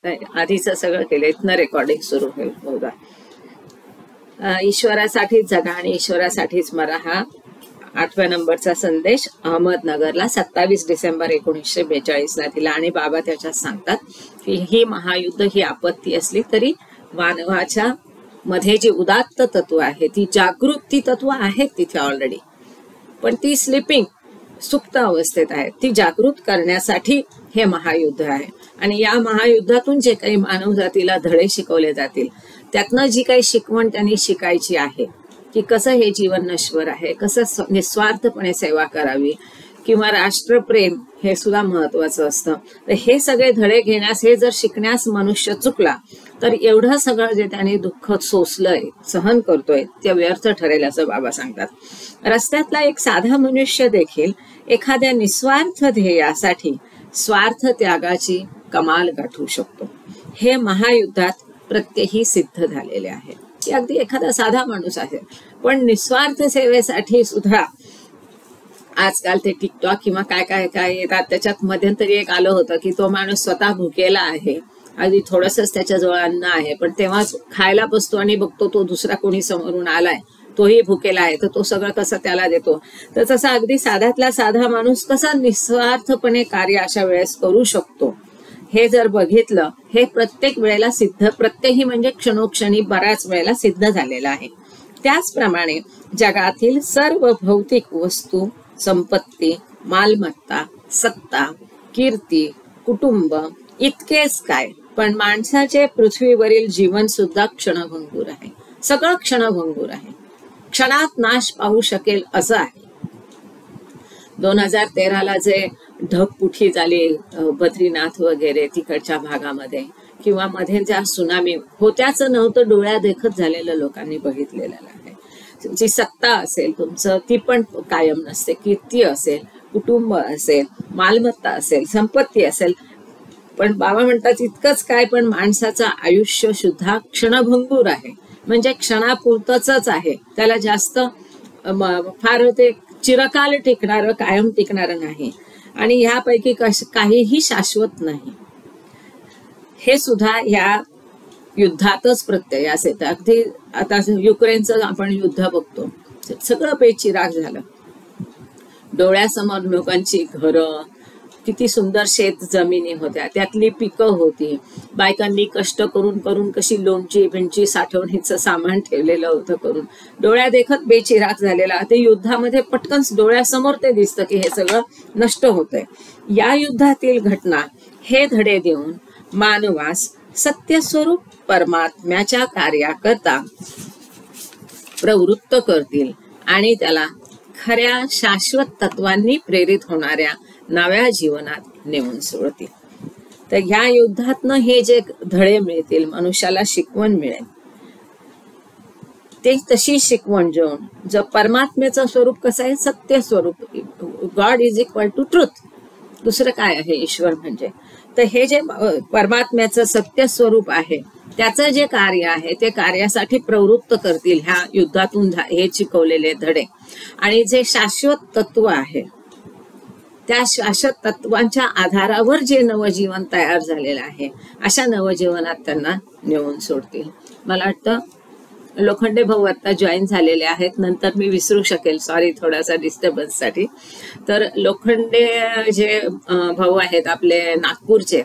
आधीचं सगळं केलं, इथनं रेकॉर्डिंग सुरू होईल बहुधा. ईश्वरासाठीच जगा आणि ईश्वरासाठीच मरा हा 8व्या नंबरचा संदेश अहमदनगरला 27 डिसेंबर 1942 दिला. आणि बाबा त्याच्यात सांगतात की ही महायुद्ध ही आपत्ती असली तरी मानवाच्या मध्ये जी उदात्त तत्व आहे, ती जागृती तत्व आहेत तिथे ऑलरेडी, पण ती स्लिपिंग सुप्त अवस्थेत आहे. ती जागृत करण्यासाठी हे महायुद्ध आहे. आणि या महायुद्धातून जे काही मानवजातीला धडे शिकवले जातील, त्यातनं जी काही शिकवण त्यांनी शिकायची आहे की कसं हे जीवन नश्वर आहे, कसं निस्वार्थपणे सेवा करावी, किंवा राष्ट्रप्रेम हे सुद्धा महत्वाचं असतं. तर हे सगळे धडे घेण्यास, हे जर शिकण्यास मनुष्य चुकला तर एवढं सगळं जे त्यांनी दुःख सोसलंय, सहन करतोय, ते व्यर्थ ठरेल असं बाबा सांगतात. रस्त्यातला एक साधा मनुष्य देखील एखाद्या निस्वार्थ ध्येयासाठी स्वार्थ त्यागाची कमाल गाठू शकतो. हे महायुद्धात प्रत्येकी सिद्ध झालेले आहे की अगदी एखादा साधा माणूस आहे, पण निस्वार्थ सेवेसाठी सुद्धा आजकाल ते टिकटॉक किंवा काय काय काय येतात, त्याच्यात मध्यंतरी एक आलं होतं की तो माणूस स्वतः भुकेला आहे, अगदी थोडंसंच त्याच्याजवळ अन्न आहे, पण तेव्हाच खायला बसतो आणि बघतो तो दुसरा कोणी समोरून आलाय, तोही भुकेला आहे, तर तो सगळं कसं त्याला देतो. तर तसा अगदी साध्यातला साधा माणूस कसा निस्वार्थपणे कार्य अशा वेळेस करू शकतो, हे जर बघितलं, हे प्रत्येक वेळेला सिद्ध, प्रत्येकी म्हणजे क्षणोक्षणी बऱ्याच वेळेला सिद्ध झालेलं आहे. त्याचप्रमाणे जगातील सर्व भौतिक वस्तू, संपत्ती, मालमत्ता, सत्ता, कीर्ती, कुटुंब इतकेच काय, पण माणसाचे पृथ्वीवरील जीवन सुद्धा क्षणभंगूर आहे. सगळं क्षणभंगूर आहे, क्षणात नाश पाहू शकेल असं आहे. 2013ला जे ढगपुठी झाली बद्रीनाथ वगैरे तिकडच्या भागामध्ये, किंवा मध्ये ज्या सुनामी होत्याच नव्हतं डोळ्या देखत झालेलं लोकांनी बघितलेलं आहे. जी सत्ता असेल तुमचं, ती पण कायम नसते. कीर्ती असेल, कुटुंब असेल, मालमत्ता असेल, संपत्ती असेल, पण बाबा म्हणतात इतकंच काय, पण माणसाचं आयुष्य सुद्धा क्षणभंगूर आहे, म्हणजे क्षणापुरतच आहे. त्याला जास्त फार ते चिरकाल टिकणारं, कायम टिकणारं नाही. आणि ह्यापैकी काहीही शाश्वत नाही. हे सुद्धा या युद्धातच प्रत्ययास येतं. अगदी आता युक्रेनचं आपण युद्ध बघतो, सगळं पेचिराग झालं. डोळ्यासमोर लोकांची घरं, किती सुंदर शेत जमिनी होत्या, त्यातली पिकं होती, बायकांनी कष्ट करून करून कशी लोणची भिंची साठवणीचं सामान ठेवलेलं होतं करून, डोळ्या देखत बेचिराग झालेला. ते युद्धामध्ये पटकन डोळ्यासमोर ते दिसतं की हे सगळं नष्ट होतंय. या युद्धातील घटना हे धडे देऊन मानवास सत्यस्वरूप परमात्म्याच्या कार्याकरता प्रवृत्त करतील आणि त्याला खऱ्या शाश्वत तत्वांनी प्रेरित होणाऱ्या नव्या जीवनात नेऊन सोडतील. तर ह्या युद्धातनं हे जे धडे मिळतील, मनुष्याला शिकवण मिळेल, ते तशी शिकवण घेऊन जर परमात्म्याचं स्वरूप कसं आहे, सत्य स्वरूप, god is equal to truth, दुसरं काय आहे ईश्वर म्हणजे. तर हे जे परमात्म्याचं सत्य स्वरूप आहे, त्याचं जे कार्य आहे ते कार्यासाठी प्रवृत्त करतील ह्या युद्धातून हे शिकवलेले धडे. आणि जे शाश्वत तत्व आहे, त्या शाश्वत तत्वांच्या आधारावर जे नवजीवन तयार झालेलं आहे, अशा नवजीवनात त्यांना नेऊन सोडतील. मला वाटतं लोखंडे भाऊ आता जॉईन झालेले आहेत, नंतर मी विसरू शकेल, सॉरी थोडासा डिस्टर्बन्ससाठी. तर लोखंडे जे भाऊ आहेत आपले नागपूरचे,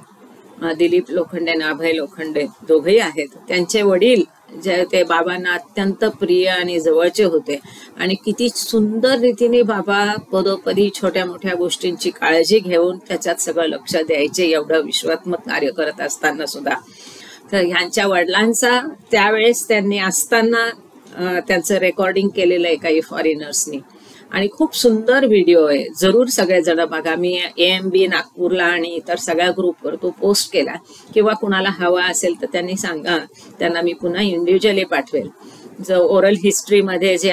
दिलीप लोखंडे आणि अभय लोखंडे दोघेही आहेत, त्यांचे वडील जे ते बाबांना अत्यंत प्रिय आणि जवळचे होते. आणि किती सुंदर रीतीने बाबा पदोपदी छोट्या मोठ्या गोष्टींची काळजी घेऊन त्याच्यात सगळं लक्ष द्यायचे, एवढं विश्वात्मक कार्य करत असताना सुद्धा. तर ह्यांच्या वडिलांचा त्यावेळेस त्यांनी असताना त्यांचं रेकॉर्डिंग केलेलं आहे काही फॉरेनर्सनी, आणि खूप सुंदर व्हिडिओ आहे. जरूर सगळेजण बघा. मी AMB नागपूरला आणि इतर सगळ्या ग्रुपवर तो पोस्ट केला, किंवा कुणाला हवा असेल तर त्यांनी सांगा, त्यांना मी पुन्हा इंडिव्हिज्युअली पाठवेल. जो ओरल हिस्ट्रीमध्ये जे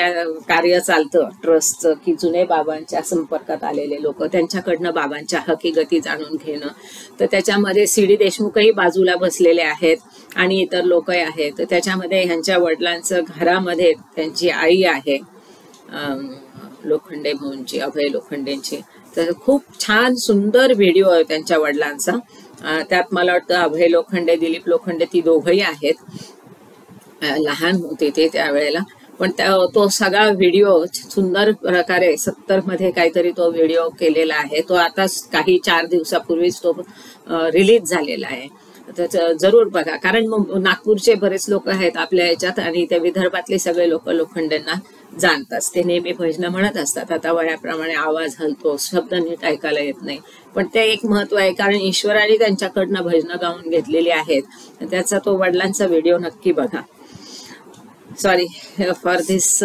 कार्य चालतं ट्रस्टचं, की जुने बाबांच्या संपर्कात आलेले लोक, त्यांच्याकडनं बाबांच्या हकीकती जाणून घेणं, तर त्याच्यामध्ये CD देशमुखही बाजूला बसलेले आहेत आणि इतर लोकही आहेत. तर त्याच्यामध्ये ह्यांच्या वडिलांचं घरामध्ये त्यांची आई आहे, लोखंडे भाऊंची, अभय लोखंडेंची. तर खूप छान सुंदर व्हिडिओ आहे त्यांच्या वडिलांचा. त्यात मला वाटतं अभय लोखंडे, दिलीप लोखंडे ती दोघंही आहेत. लहान होते ते त्यावेळेला, पण तो सगळा व्हिडिओ सुंदर प्रकारे 70 मध्ये काहीतरी तो व्हिडिओ केलेला आहे. तो आता काही 4 दिवसापूर्वीच तो रिलीज झालेला आहे. तर जरूर बघा, कारण नागपूरचे बरेच लोक आहेत आपल्या याच्यात आणि त्या विदर्भातले सगळे लोक लोखंडेंना जाणतात. ते नेहमी भजनं म्हणत असतात. आता वयाप्रमाणे आवाज हलतो, शब्द नीट ऐकायला येत नाही, पण ते एक महत्व आहे, कारण ईश्वराने त्यांच्याकडनं भजनं गाऊन घेतलेली आहेत. त्याचा तो वडिलांचा व्हिडिओ नक्की बघा. सॉरी फॉर दिस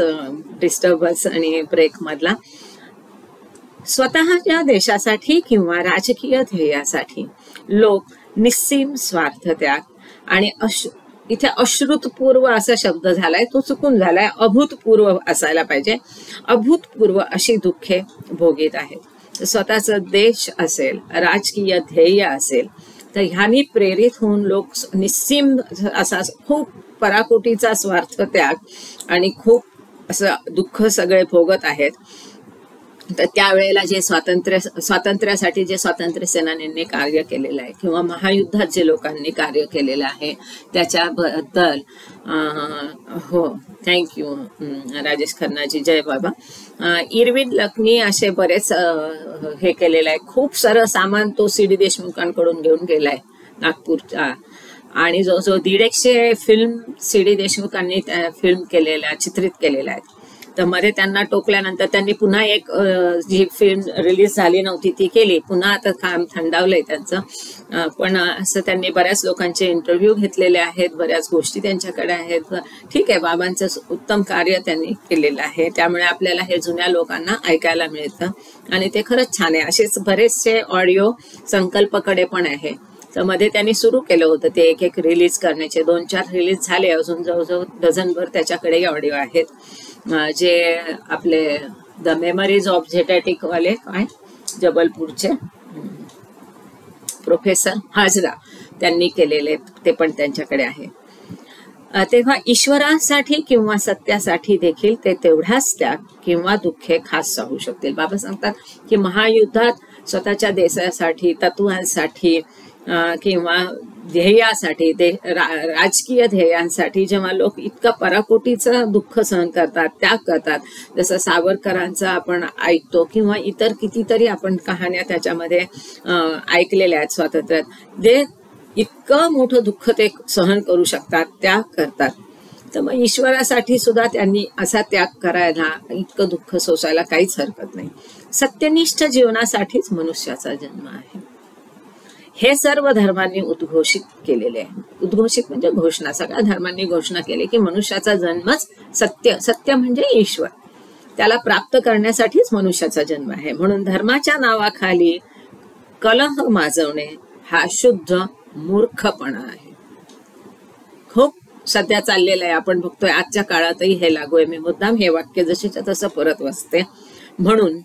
डिस्टर्बन्स आणि ब्रेक मधला. स्वतःच्या देशासाठी किंवा राजकीय ध्येयासाठी लोक निस्सीम स्वार्थ त्याग आणि इथे अश्रुतपूर्व असा शब्द झालाय, तो चुकून झालाय, अभूतपूर्व असायला पाहिजे. अभूतपूर्व अशी दुःखे भोगीत आहेत. स्वतःचा देश असेल, राजकीय ध्येय असेल, तर ह्यांनी प्रेरित होऊन लोक निस्सीम असा खूप पराकोटीचा स्वार्थ त्याग आणि खूप असं दुःख सगळे भोगत आहेत. तर त्यावेळेला जे स्वातंत्र्यासाठी जे स्वातंत्र्य सेनानींनी कार्य केलेलं आहे किंवा महायुद्धात जे लोकांनी कार्य केलेलं आहे त्याच्याबद्दल हो, थँक्यू राजेश खन्नाजी, जय बाबा. इरविन लक्नी असे बरेच हे केलेलं आहे. खूप सारं सामान तो CD देशमुखांकडून घेऊन गेलाय नागपूरच्या, आणि जो 150 फिल्म CD देशमुखांनी फिल्म केलेल्या, चित्रित केलेल्या आहेत. तर मध्ये त्यांना टोकल्यानंतर त्यांनी पुन्हा एक जी फिल्म रिलीज झाली नव्हती ती केली. पुन्हा आता काम थंडावलंय त्यांचं, पण असं त्यांनी बऱ्याच लोकांचे इंटरव्ह्यू घेतलेले आहेत, बऱ्याच गोष्टी त्यांच्याकडे आहेत. ठीक आहे, बाबांचं उत्तम कार्य त्यांनी केलेलं आहे, त्यामुळे आपल्याला हे जुन्या लोकांना ऐकायला मिळतं आणि ते खरंच छान आहे. असेच बरेचसे ऑडिओ संकल्पकडे पण आहे. तर मध्ये त्यांनी सुरू केलं होतं ते एक रिलीज करण्याचे. 2-4 रिलीज झाले, अजून जवळजवळ डझनभर त्याच्याकडे ऑडिओ आहेत, जे आपले द मेमरीज ऑफ झेटॅटिक वाले काय जबलपूरचे प्रोफेसर हाजरा त्यांनी केलेले, ते पण त्यांच्याकडे आहे. तेव्हा ईश्वरासाठी किंवा सत्यासाठी देखील ते तेवढाच त्याग किंवा दुःखे खास सहू शकतील. बाबा सांगतात की महायुद्धात स्वतःच्या देशासाठी, तत्वांसाठी किंवा ध्येयासाठी, राजकीय ध्येयांसाठी जेव्हा लोक इतकं पराकोटीचं दुःख सहन करतात, त्याग करतात, जसं सावरकरांचं आपण ऐकतो किंवा इतर कितीतरी आपण कहाण्या त्याच्यामध्ये ऐकलेल्या आहेत स्वातंत्र्यात, ते इतकं मोठं दुःख ते सहन करू शकतात, त्याग करतात. तर मग ईश्वरासाठी सुद्धा त्यांनी असा त्याग करायला, इतकं दुःख सोसायला काहीच हरकत नाही. सत्यनिष्ठ जीवनासाठीच मनुष्याचा जन्म आहे, हे सर्व धर्मांनी उद्घोषित केलेले आहे. उद्घोषित म्हणजे घोषणा, सगळ्या धर्मांनी घोषणा केली की मनुष्याचा जन्मच सत्य, सत्य म्हणजे ईश्वर, त्याला प्राप्त करण्यासाठीच मनुष्याचा जन्म आहे. म्हणून धर्माच्या नावाखाली कलह माजवणे हा शुद्ध मूर्खपणा आहे. खूप सध्या चाललेलं आहे, आपण बघतोय आजच्या काळातही हे लागू आहे. मी मुद्दाम हे वाक्य जशीच्या तसं परत वाचते. म्हणून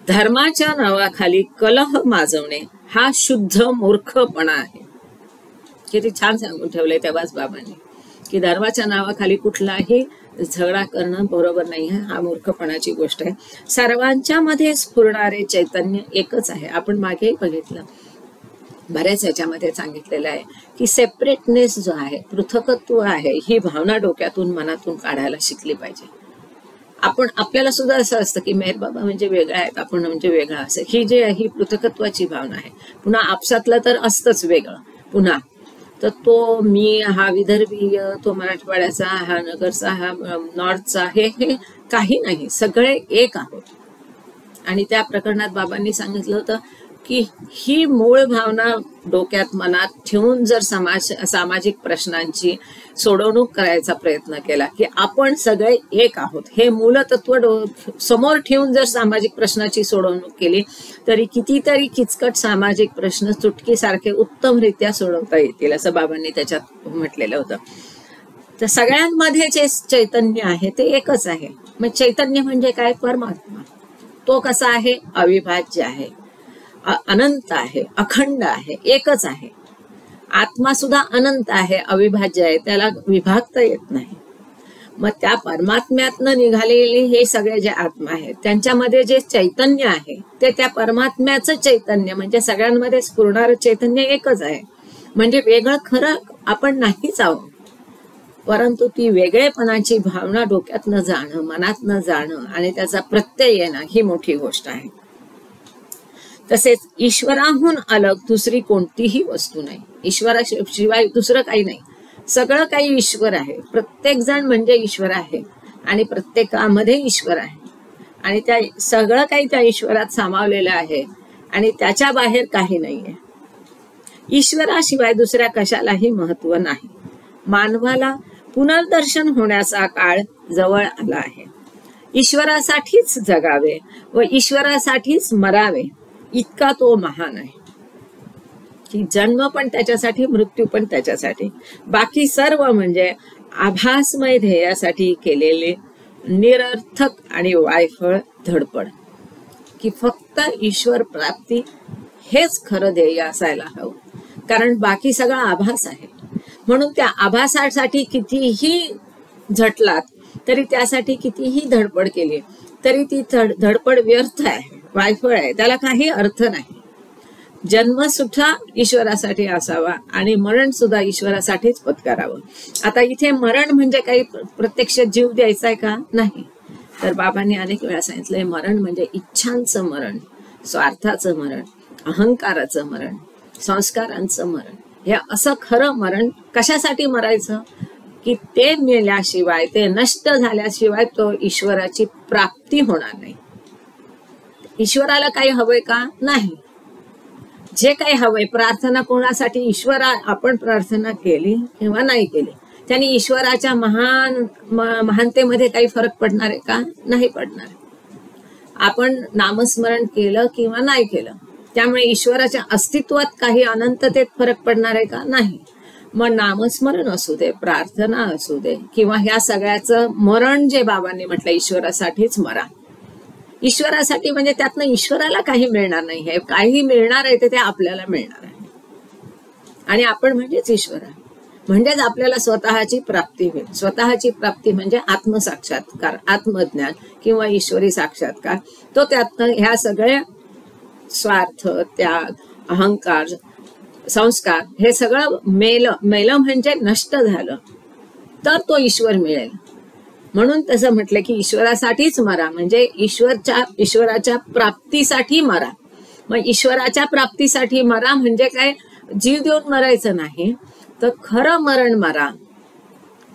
धर्माच्या नावाखाली कलह माजवणे हा शुद्ध मूर्खपणा आहे. किती छान सांगून ठेवलंय तेव्हाच बाबांनी की धर्माच्या नावाखाली कुठलाही झगडा करणं बरोबर नाही आहे, हा मूर्खपणाची गोष्ट आहे. सर्वांच्या मध्ये स्फुरणारे चैतन्य एकच आहे. आपण मागेही बघितलं, बऱ्याच याच्यामध्ये सांगितलेलं आहे की सेपरेटनेस जो आहे, पृथकत्व आहे, ही भावना डोक्यातून मनातून काढायला शिकली पाहिजे. आपल्याला सुद्धा असं असतं की मेहर बाबा म्हणजे वेगळा आहेत, आपण म्हणजे वेगळा, असं ही जी आहे ही पृथकत्वाची भावना आहे. पुन्हा आपसातलं तर असतंच वेगळं. पुन्हा तर तो मी, हा विदर्भीय, तो मराठवाड्याचा, हा नगरचा, हा नॉर्थचा, हे काही नाही, सगळे एक आहोत. आणि त्या प्रकरणात बाबांनी सांगितलं होतं की ही मूळ भावना डोक्यात मनात ठेवून जर सामाजिक प्रश्नांची सोडवणूक करायचा प्रयत्न केला की आपण सगळे एक आहोत, हे मूलतत्व समोर ठेवून जर सामाजिक प्रश्नाची सोडवणूक केली तरी कितीतरी किचकट सामाजिक प्रश्न चुटकीसारखे उत्तमरित्या सोडवता येतील, असं बाबांनी त्याच्यात म्हटलेलं होतं. तर सगळ्यांमध्ये जे चैतन्य आहे ते एकच आहे. मग चैतन्य म्हणजे काय? परमात्मा. तो कसा आहे? अविभाज्य आहे, अनंत आहे, अखंड आहे, एकच आहे. आत्मा सुद्धा अनंत आहे, अविभाज्य आहे, त्याला विभागता येत नाही. मग त्या परमात्म्यातनं निघालेले हे सगळे जे आत्मा आहेत त्यांच्यामध्ये जे चैतन्य आहे ते त्या परमात्म्याचं चैतन्य म्हणजे सगळ्यांमध्ये स्फुरणारं चैतन्य एकच आहे. म्हणजे वेगळं खरं आपण नाहीच आहोत, परंतु ती वेगळेपणाची भावना डोक्यातनं जाणं, मनातनं जाणं आणि त्याचा प्रत्यय येणं ही मोठी गोष्ट आहे. तसेच ईश्वराहून अलग दुसरी कोणतीही वस्तू नाही. ईश्वराशिवाय दुसरं काही नाही. सगळं काही ईश्वर आहे. प्रत्येक जण म्हणजे ईश्वर आहे आणि प्रत्येकामध्ये ईश्वर आहे आणि त्या सगळं काही त्या ईश्वरात सामावलेलं आहे आणि त्याच्या बाहेर काही नाहीये. ईश्वराशिवाय दुसऱ्या कशालाही महत्व नाही. मानवाला पुनर्दर्शन होण्याचा काळ जवळ आला आहे. ईश्वरासाठीच जगावे व ईश्वरासाठीच मरावे इतका तो महान आहे की जन्म पण त्याच्यासाठी, मृत्यू पण त्याच्यासाठी, बाकी सर्व म्हणजे आभासमय ध्येयासाठी केलेले निरर्थक आणि वायफळ धडपड. की फक्त ईश्वर प्राप्ती हेच खरं ध्येय असायला हवं, कारण बाकी सगळा आभास आहे. म्हणून त्या आभासासाठी कितीही झटलात तरी, त्यासाठी कितीही धडपड केली तरी ती धडपड व्यर्थ आहे, वायफळ आहे, त्याला काही अर्थ नाही. जन्म सुद्धा ईश्वरासाठी असावा आणि मरण सुद्धा ईश्वरासाठीच पत्करावं. आता इथे मरण म्हणजे काही प्रत्यक्ष जीव द्यायचा आहे का? नाही. तर बाबांनी अनेक वेळा सांगितलंय मरण म्हणजे इच्छांचं मरण, स्वार्थाचं मरण, अहंकाराचं मरण, संस्कारांचं मरण. हे असं खरं मरण कशासाठी मरायचं? की ते मेल्याशिवाय, ते नष्ट झाल्याशिवाय तो ईश्वराची प्राप्ती होणार नाही. ईश्वराला काही हवंय का? नाही. जे काही हवंय, प्रार्थना कोणासाठी? ईश्वरा आपण प्रार्थना केली किंवा नाही केली, त्यांनी ईश्वराच्या महानतेमध्ये काही फरक पडणार आहे का? नाही पडणार. आपण नामस्मरण केलं किंवा नाही केलं त्यामुळे ईश्वराच्या अस्तित्वात काही अनंततेत फरक पडणार आहे का? नाही. मग नामस्मरण असू दे, प्रार्थना असू दे किंवा ह्या सगळ्याचं मरण जे बाबांनी म्हटलं ईश्वरासाठीच मरा. ईश्वरासाठी म्हणजे त्यातनं ईश्वराला काही मिळणार नाही आहे, काही मिळणार आहे ते आपल्याला मिळणार आहे आणि आपण म्हणजेच ईश्वर आहे. म्हणजेच आपल्याला स्वतःची प्राप्ती होईल. स्वतःची प्राप्ती म्हणजे आत्मसाक्षात्कार, आत्मज्ञान किंवा ईश्वरी साक्षात्कार. तो त्यातनं ह्या सगळ्या स्वार्थ, त्याग, अहंकार, संस्कार हे सगळं मेलं म्हणजे नष्ट झालं तर तो ईश्वर मिळेल. म्हणून तसं म्हटलं की ईश्वरासाठीच मरा म्हणजे ईश्वराच्या प्राप्तीसाठी मरा. मग ईश्वराच्या प्राप्तीसाठी मरा म्हणजे काय? जीव देऊन मरायचं नाही, तर खरं मरण मरा.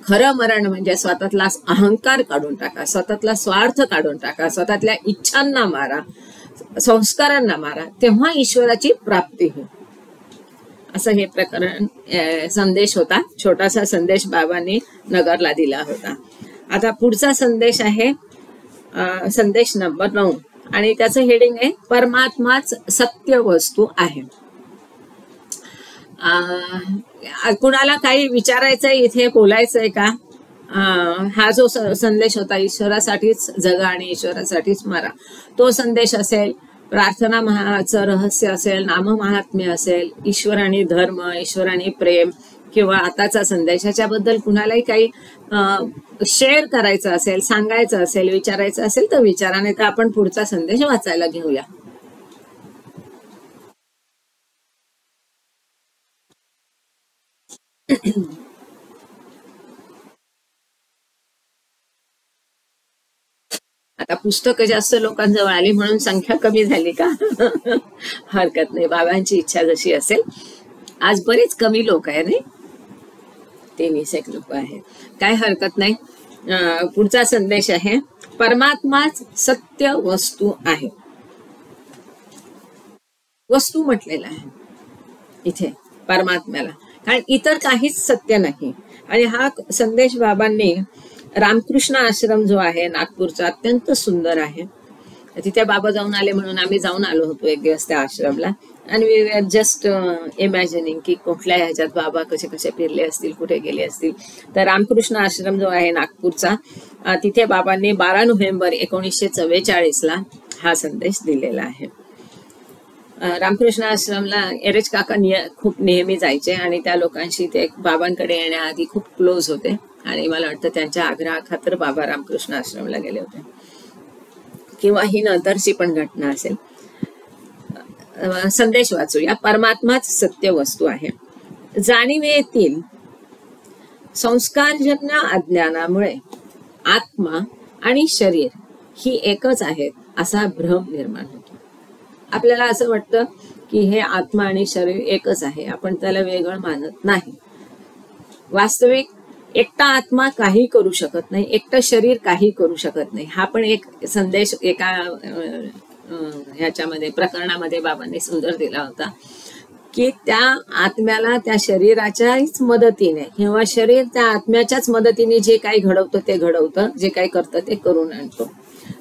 खरं मरण म्हणजे स्वतःतला अहंकार काढून टाका, स्वतःतला स्वार्थ काढून टाका, स्वतःतल्या इच्छांना मारा, संस्कारांना मारा, तेव्हा ईश्वराची प्राप्ती होईल. असं हे प्रकरण संदेश होता. छोटासा संदेश बाबांनी नगरला दिला होता. आता पुढचा संदेश आहे संदेश नंबर 9 आणि त्याचं हेडिंग आहे परमात्माच सत्य वस्तू आहे. कुणाला काही विचारायचंय, इथे बोलायचंय का? हा जो संदेश होता ईश्वरासाठीच जगा आणि ईश्वरासाठीच मरा, तो संदेश असेल, प्रार्थना महाचं रहस्य असेल, नाममहात्म्य असेल, ईश्वर आणि धर्म, ईश्वर आणि प्रेम, किंवा आताचा संदेश, ह्याच्याबद्दल कुणालाही काही शेअर करायचं असेल, सांगायचं असेल, विचारायचं असेल तर विचारा, नाही तर आपण पुढचा संदेश वाचायला घेऊया. आता पुस्तकं जास्त लोकांजवळ आली म्हणून संख्या कमी झाली का? हरकत नाही, बाबांची इच्छा जशी असेल. आज बरेच कमी लोक आहे, नाही 23 लोक आहेत, काय हरकत नाही. पुढचा संदेश आहे परमात्माच सत्य वस्तू आहे. वस्तू म्हटलेला आहे इथे परमात्म्याला, कारण इतर काहीच सत्य नाही. आणि हा संदेश बाबांनी रामकृष्ण आश्रम जो आहे नागपूरचा, अत्यंत सुंदर आहे, तिथे बाबा जाऊन आले म्हणून आम्ही जाऊन आलो होतो एक दिवस त्या आश्रमला. आणि वी आर जस्ट इमॅजिनिंग की कुठल्या ह्याच्यात बाबा कसे कसे फिरले असतील, कुठे गेले असतील. तर रामकृष्ण आश्रम जो आहे नागपूरचा, तिथे बाबांनी 12 नोव्हेंबर 1944 हा संदेश दिलेला आहे. रामकृष्ण आश्रमला एरेज काका खूप नेहमी जायचे आणि त्या लोकांशी ते बाबांकडे येण्याआधी खूप क्लोज होते आणि मला वाटतं त्यांच्या आग्रहाखातर बाबा रामकृष्ण आश्रमला गेले होते, किंवा ही नंतरची पण घटना असेल. संदेश वाचूया. परमात्माच सत्य वस्तू आहे. जाणीवेतील संस्कारजन्य अज्ञानामुळे आत्मा आणि शरीर ही एकच आहेत असा भ्रम निर्माण होतो. आपल्याला असं वाटतं की हे आत्मा आणि शरीर एकच आहे, आपण त्याला वेगळं मानत नाही. वास्तविक एकटा आत्मा काही करू शकत नाही, एकटं शरीर काही करू शकत नाही. हा पण एक संदेश एका ह्याच्यामध्ये प्रकरणामध्ये बाबांनी सुंदर दिला होता की त्या आत्म्याला त्या शरीराच्याच मदतीने किंवा शरीर त्या आत्म्याच्याच मदतीने जे काही घडवतं ते घडवतं, जे काही करतं ते करून आणतो.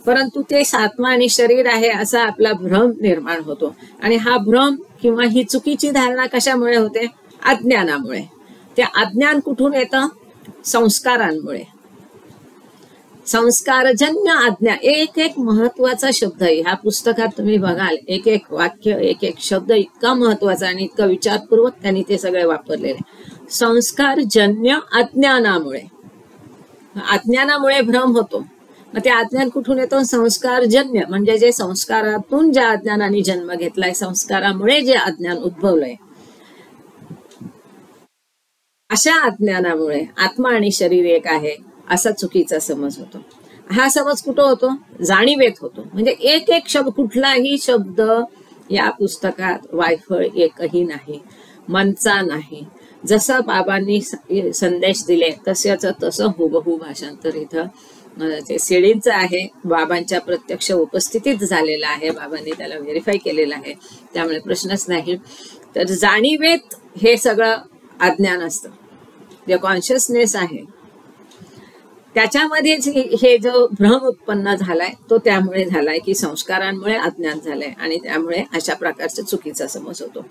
परंतु ते आत्मा आणि शरीर आहे असा आपला भ्रम निर्माण होतो. आणि हा भ्रम किंवा ही चुकीची धारणा कशामुळे होते? अज्ञानामुळे. ते अज्ञान कुठून येतं? संस्कारांमुळे. संस्कारजन्य अज्ञान एक एक महत्वाचा शब्द आहे ह्या पुस्तकात. तुम्ही बघाल एक एक वाक्य, एक एक शब्द इतका महत्वाचा आणि इतका विचारपूर्वक त्यांनी ते सगळे वापरलेले. संस्कारजन्य अज्ञानामुळे. अज्ञानामुळे भ्रम होतो. मग ते अज्ञान कुठून येतो? संस्कारजन्य म्हणजे जे संस्कारातून ज्या अज्ञानाने जन्म घेतलाय, संस्कारामुळे जे अज्ञान उद्भवलंय, अशा अज्ञानामुळे आत्मा आणि शरीर एक आहे असा चुकीचा समज होतो. हा समज कुठं होतो? जाणीवेत होतो. म्हणजे एक एक शब्द, कुठलाही शब्द या पुस्तकात वायफळ एकही नाही, मनचा नाही. जसं बाबांनी संदेश दिले तसंच तसं हुबहू भाषांतर इथं ते सीडींचं आहे, बाबांच्या प्रत्यक्ष उपस्थितीत झालेलं आहे, बाबांनी त्याला व्हेरीफाय केलेलं आहे, त्यामुळे प्रश्नच नाही. तर जाणीवेत हे सगळं अज्ञान असतं. जे कॉन्शियसनेस आहे त्याच्यामध्येच हे जो भ्रम उत्पन्न झालाय तो त्यामुळे झालाय की संस्कारांमुळे अज्ञान झालंय आणि त्यामुळे अशा प्रकारचा चुकीचा समज होतो.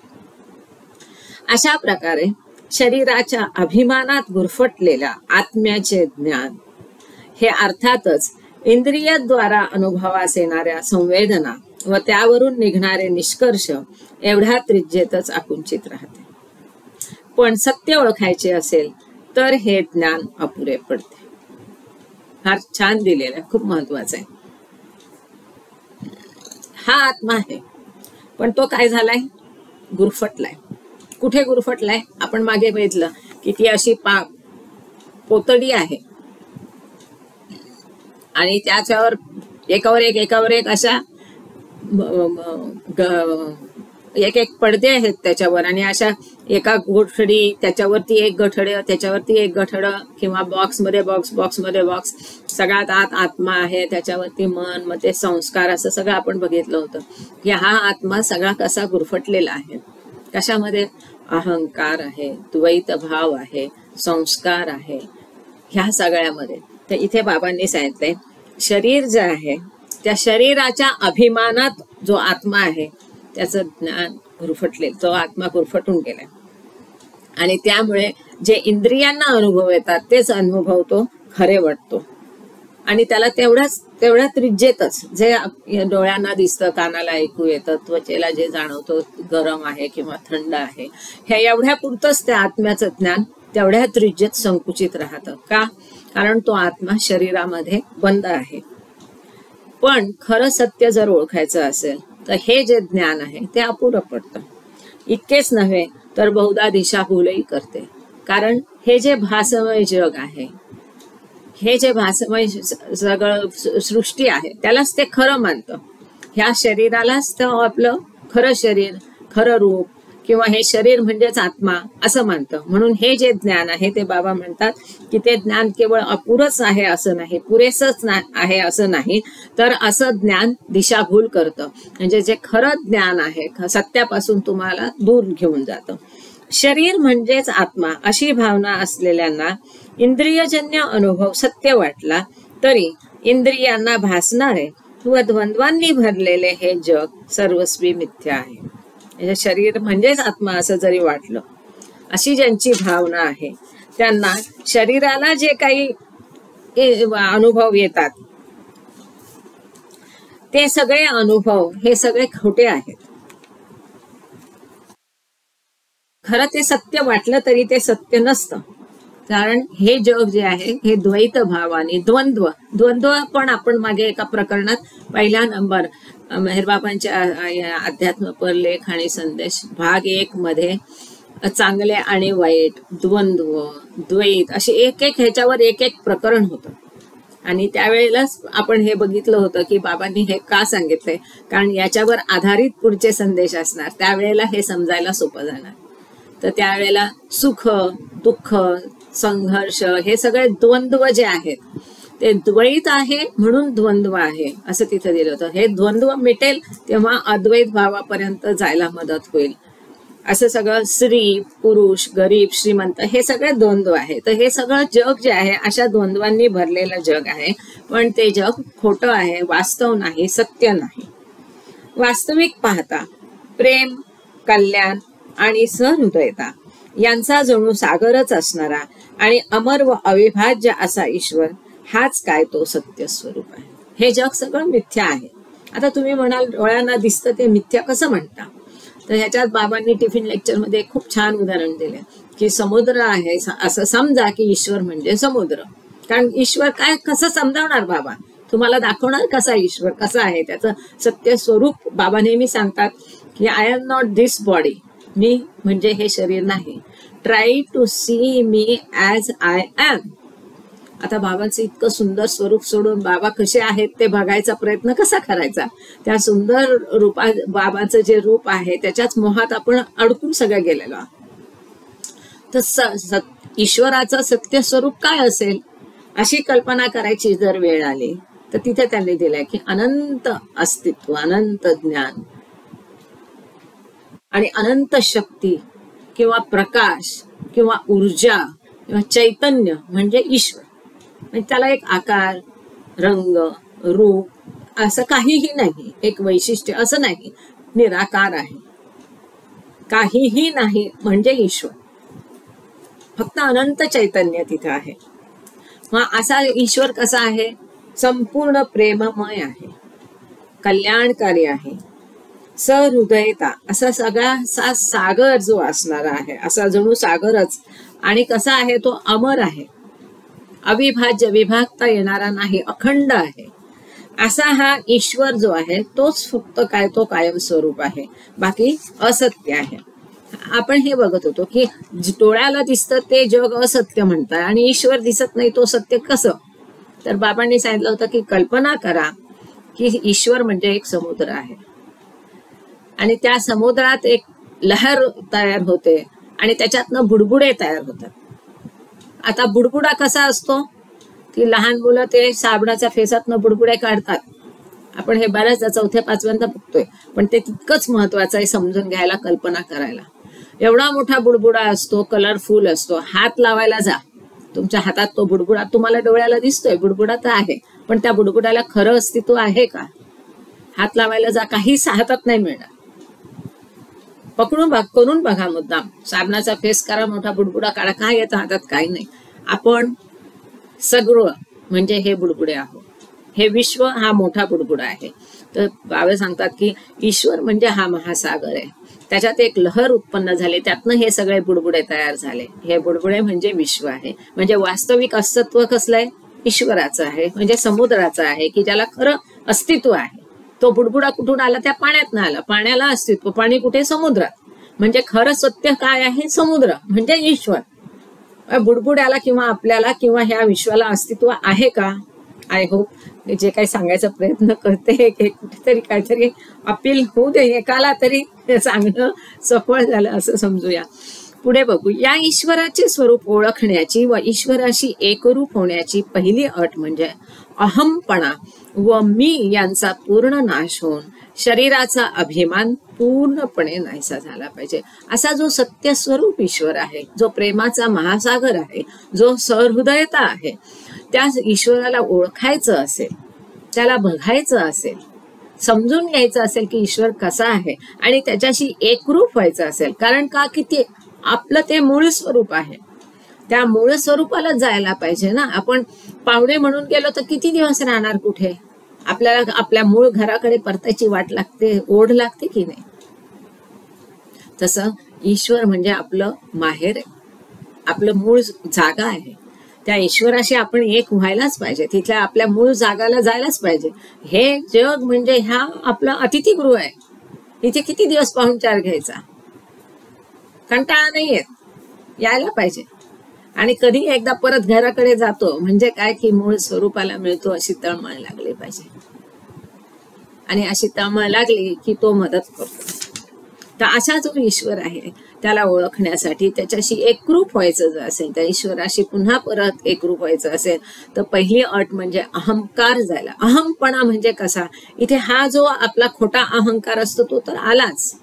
अशा प्रकारे शरीराच्या अभिमानात गुरफटलेल्या आत्म्याचे ज्ञान हे अर्थातच इंद्रियाद्वारा अनुभवास येणाऱ्या संवेदना व त्यावरून निघणारे निष्कर्ष एवढ्या त्रिज्येतच आकुंचित राहते. पण सत्य ओळखायचे असेल तर हे ज्ञान अपुरे पडते. फार छान दिलेलं आहे, खूप महत्वाचं आहे. हा आत्मा आहे पण तो काय झालाय? गुरफटलाय. कुठे गुरफटलाय? आपण मागे बघितलं की ती अशी पोतडी आहे आणि त्याच्यावर एकावर एक अशा एक एक पडदे आहेत त्याच्यावर, आणि अशा एका गोठडी, त्याच्यावरती एक गठड, त्याच्यावरती एक गठड, किंवा बॉक्समध्ये बॉक्स, सगळ्यात आत आत्मा आहे, त्याच्यावरती मन, मग ते संस्कार, असं सगळं आपण बघितलं होतं की हा आत्मा सगळा कसा गुरफटलेला आहे. कशामध्ये? अहंकार आहे, द्वैत भाव आहे, संस्कार आहे, ह्या सगळ्यामध्ये. तर इथे बाबांनी सांगितलंय शरीर जे आहे त्या शरीराच्या अभिमानात जो आत्मा आहे त्याचं ज्ञान गुरफटले, तो आत्मा गुरफटून गेलाय आणि त्यामुळे जे इंद्रियांना अनुभव येतात तेच अनुभव तो खरे वाटतो आणि त्याला तेवढ्या त्रिज्येतच जे डोळ्यांना दिसतं, कानाला ऐकू येतं, त्वचेला जे जाणवतं गरम आहे किंवा थंड आहे, ह्या एवढ्या पुरतच त्या आत्म्याचं ज्ञान तेवढ्या त्रिज्येत संकुचित राहतं. का? कारण तो आत्मा शरीरामध्ये बंद आहे. पण खरं सत्य जर ओळखायचं असेल तर हे जे ज्ञान आहे ते अपुरं पडतं. इतकेच नव्हे तर बहुधा दिशाभूलही करते. कारण हे जे भासमय जग आहे, हे जे भासमय सगळं सृष्टी आहे त्यालाच ते खरं मानतं. ह्या शरीरालाच तर आपलं खरं शरीर, खरं रूप किंवा हे शरीर म्हणजेच आत्मा असं मानतं. म्हणून हे जे ज्ञान आहे ते बाबा म्हणतात की ते ज्ञान केवळ अपुरंच आहे असं नाही, पुरेसच आहे असं नाही, तर असं ज्ञान दिशाभूल करतं. म्हणजे जे खरं ज्ञान आहे सत्यापासून तुम्हाला दूर घेऊन जातं. शरीर म्हणजेच आत्मा अशी भावना असलेल्यांना इंद्रियजन्य अनुभव सत्य वाटला तरी इंद्रियांना भासणारे व द्वंद्वांनी भरलेले हे जग सर्वस्वी मिथ्या आहे. शरीर म्हणजेच आत्मा असं जरी वाटलं, अशी ज्यांची भावना आहे त्यांना शरीराला जे काही अनुभव येतात ते सगळे अनुभव हे सगळे खोटे आहेत. खरं ते सत्य वाटलं तरी ते सत्य नसतं. कारण हे जग जे आहे हे द्वैत भाव आणि द्वंद्व पण आपण मागे एका प्रकरणात पहिला नंबर मेहरबाबांच्या अध्यात्म पर लेख आणि संदेश भाग 1 मध्ये चांगले आणि वाईट, द्वंद्व, द्वैत असे एक ह्याच्यावर एक प्रकरण होतं. आणि त्यावेळेलाच आपण हे बघितलं होतं की बाबांनी हे का सांगितलंय, कारण याच्यावर आधारित पुढचे संदेश असणार, त्यावेळेला हे समजायला सोपं जाणार. तर त्यावेळेला सुख, दुःख, संघर्ष हे सगळे द्वंद्व जे आहेत ते द्वैत आहे म्हणून द्वंद्व आहे असं तिथं दिलं होतं. हे द्वंद्व मिटेल तेव्हा अद्वैत भावापर्यंत जायला मदत होईल. असं सगळं स्त्री पुरुष, गरीब श्रीमंत हे सगळे द्वंद्व आहे. तर हे सगळं जग जे आहे अशा द्वंद्वांनी भरलेलं जग आहे. पण ते जग खोटं आहे, वास्तव नाही, सत्य नाही. वास्तविक पाहता प्रेम, कल्याण आणि सहृदयता यांचा जणू सागरच असणारा आणि अमर व अविभाज्य असा ईश्वर हाच काय तो सत्य स्वरूप आहे. हे जग सगळं मिथ्या आहे. आता तुम्ही म्हणाल डोळ्यांना दिसतं ते मिथ्या कसं म्हणता, तर ह्याच्यात बाबांनी टिफिन लेक्चर मध्ये खूप छान उदाहरण दिले की समुद्र आहे असं समजा की ईश्वर म्हणजे समुद्र. कारण ईश्वर काय कसं समजावणार बाबा, तुम्हाला दाखवणार कसा ईश्वर कसा आहे, त्याचं सत्य स्वरूप. बाबा नेहमी सांगतात की I am not this body, मी म्हणजे हे शरीर नाही. Try to see me as I am. आता बाबांचं इतकं सुंदर स्वरूप सोडून बाबा कसे आहेत ते बघायचा प्रयत्न कसा करायचा. त्या सुंदर बाबाचं जे रूप आहे त्याच्याच मोहात आपण अडकून सगळं गेलेलो. तर ईश्वराचं सत्य स्वरूप काय असेल अशी कल्पना करायची जर वेळ आली तर तिथे त्यांनी दिलंय की अनंत अस्तित्व, अनंत ज्ञान आणि अनंत शक्ती किंवा प्रकाश किंवा ऊर्जा किंवा चैतन्य म्हणजे ईश्वर. म्हणजे त्याला एक आकार, रंग, रूप असं काहीही नाही, एक वैशिष्ट्य असं नाही, निराकार आहे, काहीही नाही म्हणजे ईश्वर. फक्त अनंत चैतन्य तिथं आहे. मग असा ईश्वर कसा आहे, संपूर्ण प्रेममय आहे, कल्याणकारी आहे, सहृदयता असा सगळा सागर जो असणारा आहे, असा जणू सागरच. आणि कसा आहे तो अमर आहे, अविभाज्य, विभागता येणारा नाही, अखंड आहे. असा हा ईश्वर जो आहे तोच फक्त काय तो कायम स्वरूप आहे, बाकी असत्य आहे. आपण हे बघत होतो की डोळ्याला दिसतं ते जग असत्य म्हणतात आणि ईश्वर दिसत नाही तो सत्य कसं. तर बाबांनी सांगितलं होतं की कल्पना करा की ईश्वर म्हणजे एक समुद्र आहे आणि त्या समुद्रात एक लहर तयार होते आणि त्याच्यातनं बुडबुडे तयार होतात. आता बुडबुडा कसा असतो की लहान मुलं ते साबणाच्या फेसातनं बुडबुडे काढतात. आपण हे बऱ्याचदा 4-5व्यांदा बघतोय, पण ते तितकंच महत्वाचं आहे समजून घ्यायला, कल्पना करायला. एवढा मोठा बुडबुडा असतो, कलरफुल असतो. हात लावायला जा, तुमच्या हातात तो बुडबुडा तुम्हाला डोळ्याला दिसतोय, बुडबुडा तर आहे, पण त्या बुडबुड्याला खरं अस्तित्व आहे का? हात लावायला जा, काहीच हातात नाही मिळणार. पकडून करून बघा मुद्दाम, साबणाचा फेस करा, मोठा बुडबुडा काढा, काय येतं हातात? काही नाही. आपण सगळं म्हणजे हे बुडबुडे आहोत. हे विश्व हा मोठा बुडबुडा आहे. तर बाबा सांगतात की ईश्वर म्हणजे हा महासागर आहे, त्याच्यात एक लहर उत्पन्न झाली, त्यातनं हे सगळे बुडबुडे तयार झाले. हे बुडबुडे म्हणजे विश्व आहे. म्हणजे वास्तविक अस्तित्व कसलं आहे? ईश्वराचं आहे, म्हणजे समुद्राचं आहे की ज्याला खरं अस्तित्व आहे. तो बुडबुडा कुठून आला? त्या पाण्यात आला. पाण्याला अस्तित्व, पाणी कुठे? समुद्रात. म्हणजे खरं सत्य काय आहे? समुद्र म्हणजे ईश्वर. बुडबुड्याला किंवा आपल्याला किंवा ह्या विश्वाला अस्तित्व आहे का? आय होप जे काही सांगायचा प्रयत्न करते कुठेतरी काहीतरी अपील होऊ दे, एकाला तरी सांगणं सफळ झालं असं समजूया. पुढे बघू. या ईश्वराचे स्वरूप ओळखण्याची व ईश्वराशी एकरूप होण्याची पहिली अट म्हणजे अहमपणा व मी यांचा पूर्ण नाश होऊन शरीराचा अभिमान पूर्णपणे नाहीसा झाला पाहिजे. असा जो सत्य स्वरूप ईश्वर आहे, जो प्रेमाचा महासागर आहे, जो सहृदयता आहे, त्या ईश्वराला ओळखायचं असेल, त्याला बघायचं असेल, समजून घ्यायचं असेल की ईश्वर कसा आहे आणि त्याच्याशी एकरूप व्हायचं असेल. कारण का की ते आपलं ते मूळ स्वरूप आहे, त्या मूळ स्वरूपाला जायला पाहिजे ना. आपण पाहुणे म्हणून गेलो तर किती दिवस राहणार कुठे? आपल्याला आपल्या मूळ घराकडे परतायची वाट लागते, ओढ लागते की नाही? तसं ईश्वर म्हणजे आपलं माहेर आहे, आपलं मूळ जागा आहे. त्या ईश्वराशी आपण एक व्हायलाच पाहिजे, तिथल्या आपल्या मूळ जागाला जायलाच पाहिजे. हे जग म्हणजे ह्या आपलं अतिथीगृह आहे. इथे किती दिवस पाहुणचार घ्यायचा, कंटाळा नाही येत, यायला पाहिजे. आणि कधी एकदा परत घराकडे जातो म्हणजे काय की मूळ स्वरूपाला मिळतो अशी तळमळ लागली पाहिजे. आणि अशी तळमळ लागली की तो मदत करतो. तर असा जो ईश्वर आहे त्याला ओळखण्यासाठी त्याच्याशी एकरूप व्हायचं जर असेल, त्या ईश्वराशी पुन्हा परत एकरूप व्हायचं असेल तर पहिली अट म्हणजे अहंकार जायला. अहमपणा म्हणजे कसा, इथे हा जो आपला खोटा अहंकार असतो तो तर आलाच,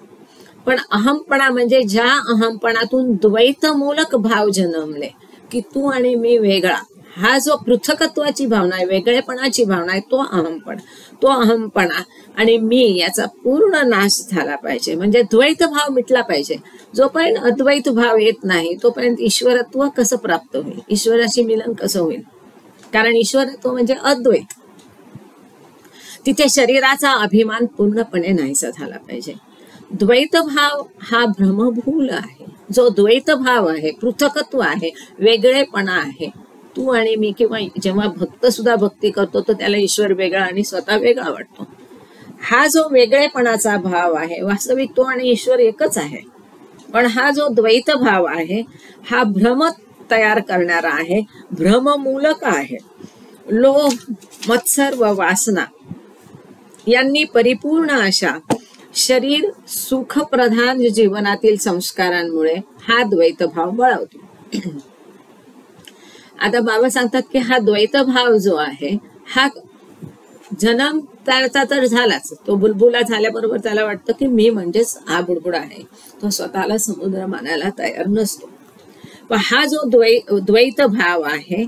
पण अहमपणा म्हणजे ज्या अहमपणातून द्वैतमूलक भाव जन्मले की तू आणि मी वेगळा, हा जो पृथकत्वाची भावना आहे, वेगळेपणाची भावना आहे, तो अहमपणा. तो अहमपणा आणि मी याचा पूर्ण नाश झाला पाहिजे. म्हणजे द्वैत भाव मिटला पाहिजे. जोपर्यंत अद्वैत भाव येत नाही तोपर्यंत ईश्वरत्व कसं प्राप्त होईल, ईश्वराशी मिलन कसं होईल? कारण ईश्वरत्व म्हणजे अद्वैत. तिथे शरीराचा अभिमान पूर्णपणे नाहीसा झाला पाहिजे. द्वैत भाव हा भ्रमभूल आहे. जो द्वैत भाव आहे, पृथकत्व आहे, वेगळेपणा आहे, तू आणि मी, किंवा जेव्हा भक्त सुद्धा भक्ती करतो तर त्याला ईश्वर वेगळा आणि स्वतः वेगळा वाटतो. हा जो वेगळेपणाचा भाव आहे, वास्तविक तो आणि ईश्वर एकच आहे. पण हा जो द्वैत भाव आहे हा भ्रम तयार करणारा आहे, भ्रममूलक आहे. लोभ, मत्सर व वासना यांनी परिपूर्ण अशा शरीर सुखप्रधान जीवनातील संस्कारांमुळे हा द्वैत भाव बळावतो. आता बाबा सांगतात की हा द्वैत भाव जो आहे हा जन्म त्याचा तर झालाच. तो बुलबुला झाल्याबरोबर त्याला वाटतं की मी म्हणजेच हा बुडबुडा आहे. तो स्वतःला समुद्र मानायला तयार नसतो. पण हा जो द्वैत भाव आहे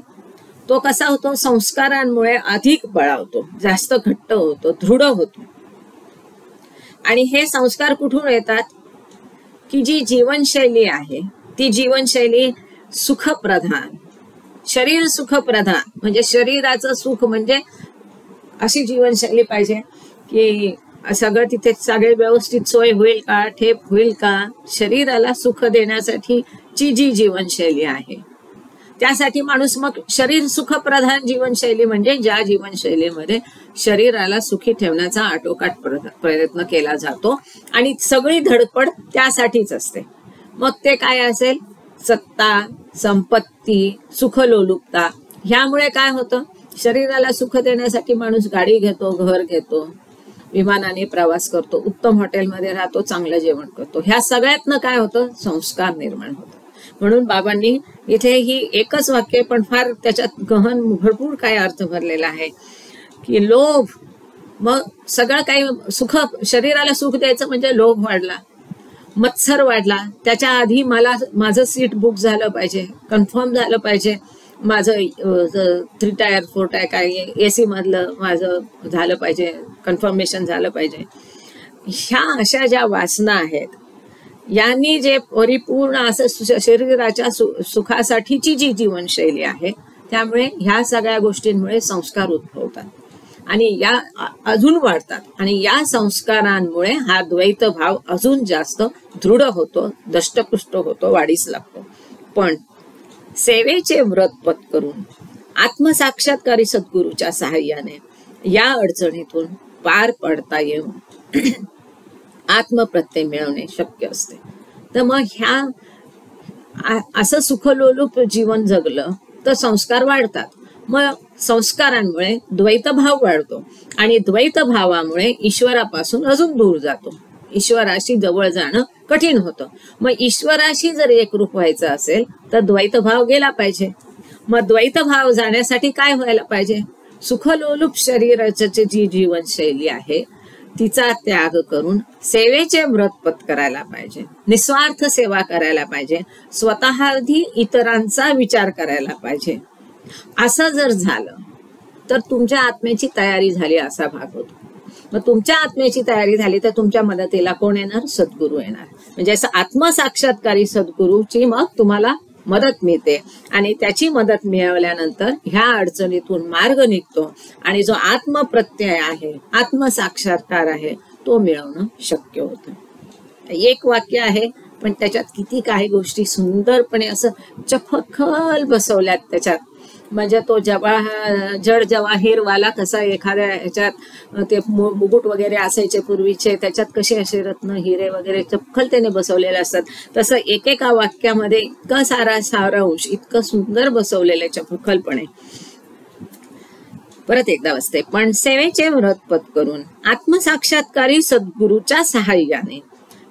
तो कसा होतो, संस्कारांमुळे अधिक बळावतो, जास्त घट्ट होतो, दृढ होतो. आणि हे संस्कार कुठून येतात की जी जीवनशैली आहे ती जीवनशैली सुखप्रधान, शरीर सुखप्रधान, म्हणजे शरीराचं सुख म्हणजे अशी जीवनशैली पाहिजे की सगळं तिथे सगळे व्यवस्थित सोय होईल का, ठेप होईल का, शरीराला सुख देण्यासाठीची जी जीवनशैली आहे त्यासाठी माणूस मग शरीर सुखप्रधान जीवनशैली म्हणजे ज्या जीवनशैलीमध्ये शरीराला सुखी ठेवण्याचा आटोकाट प्रयत्न केला जातो आणि सगळी धडपड त्यासाठीच असते. मग ते काय असेल, सत्ता, संपत्ती, सुखलोलुपता. ह्यामुळे काय होतं, शरीराला सुख देण्यासाठी माणूस गाडी घेतो, घर घेतो, विमानाने प्रवास करतो, उत्तम हॉटेलमध्ये राहतो, चांगलं जेवण करतो. ह्या सगळ्यातनं काय होतं, संस्कार निर्माण होतो. म्हणून बाबांनी इथे ही एकच वाक्य पण फार त्याच्यात गहन भरपूर काय अर्थ भरलेला आहे की लोभ, मग सगळं काही सुख, शरीराला सुख द्यायचं म्हणजे लोभ वाढला, मत्सर वाढला. त्याच्या आधी मला माझं सीट बुक झालं पाहिजे, कन्फर्म झालं पाहिजे, माझं 3 टायर 4 टायर काय AC मधलं माझं झालं पाहिजे, कन्फर्मेशन झालं पाहिजे. ह्या अशा ज्या वासना आहेत यांनी जे परिपूर्ण असं शरीराच्या सुखासाठीची जी जीवनशैली आहे त्यामुळे ह्या सगळ्या गोष्टींमुळे संस्कार उद्भवतात आणि या अजून वाढतात आणि या संस्कारांमुळे हा द्वैत भाव अजून जास्त दृढ होतो, दष्टपुष्ट होतो, वाढीस लागतो. पण सेवेचे व्रत पत्करून आत्मसाक्षात्कारी सद्गुरूच्या सहाय्याने या अडचणीतून पार पडता येऊन आत्मप्रत्यय मिळवणे शक्य असते. तर मग ह्या असं सुखलोलूप जीवन जगलं तर संस्कार वाढतात. मग संस्कारांमुळे द्वैतभाव वाढतो आणि द्वैतभावामुळे ईश्वरापासून अजून दूर जातो, ईश्वराशी जवळ जाणं कठीण होतं. मग ईश्वराशी जर एकरूप व्हायचं असेल तर द्वैतभाव गेला पाहिजे. मग द्वैतभाव जाण्यासाठी काय व्हायला पाहिजे, सुखलोलूप शरीराची जी जीवनशैली आहे तिचा त्याग करून सेवेचे व्रत पत्करायला पाहिजे, निस्वार्थ सेवा करायला पाहिजे, स्वतः आधी इतरांचा विचार करायला पाहिजे. असं जर झालं तर तुमच्या आत्म्याची तयारी झाली असा भाग होतो. मग तुमच्या आत्म्याची तयारी झाली तर तुमच्या मदतीला कोण येणार, सद्गुरू येणार. म्हणजे असं आत्मसाक्षात्कारी सद्गुरूची मग तुम्हाला मदत मिळते आणि त्याची मदत मिळवल्यानंतर ह्या अडचणीतून मार्ग निघतो आणि जो आत्मप्रत्यय आहे, आत्मसाक्षात्कार आहे तो मिळवणं शक्य होतं. एक वाक्य आहे पण त्याच्यात किती काही गोष्टी सुंदरपणे असं चपखल बसवल्यात त्याच्यात. म्हणजे तो जड जवाहीरवाला कसा एखाद्या ह्याच्यात ते मुकुट वगैरे असायचे पूर्वीचे, त्याच्यात कसे असे रत्न हिरे वगैरे चपखल त्याने बसवलेले असतात, तसं एकेका वाक्यामध्ये इतका सारा सारांश इतकं सुंदर बसवलेलं चपखलपणे. परत एकदा वाचते. पण सेवेचे व्रत पत्करून आत्मसाक्षात्कारी सद्गुरूच्या सहाय्याने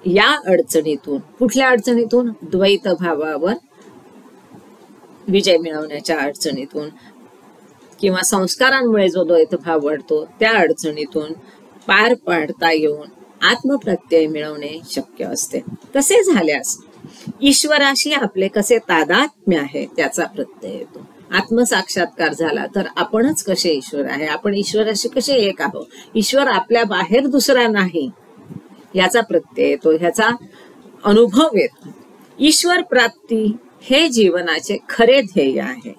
या अडचणीतून, कुठल्या अडचणीतून? द्वैत भावावर विजय मिळवण्याच्या अडचणीतून, किंवा संस्कारांमुळे जो द्वैत भाव वाढतो त्या अडचणीतून पार पाडता येऊन आत्मप्रत्यय मिळवणे शक्य असते. कसे झाल्यास ईश्वराशी आपले कसे तादात्म्य आहे त्याचा प्रत्यय येतो. आत्मसाक्षात्कार झाला तर आपणच कसे ईश्वर आहे, आपण ईश्वराशी कसे एक आहोत, ईश्वर आपल्या बाहेर दुसरा नाही याचा प्रत्यय येतो, ह्याचा अनुभव येतो. ईश्वर प्राप्ती हे जीवनाचे खरे ध्येय आहे.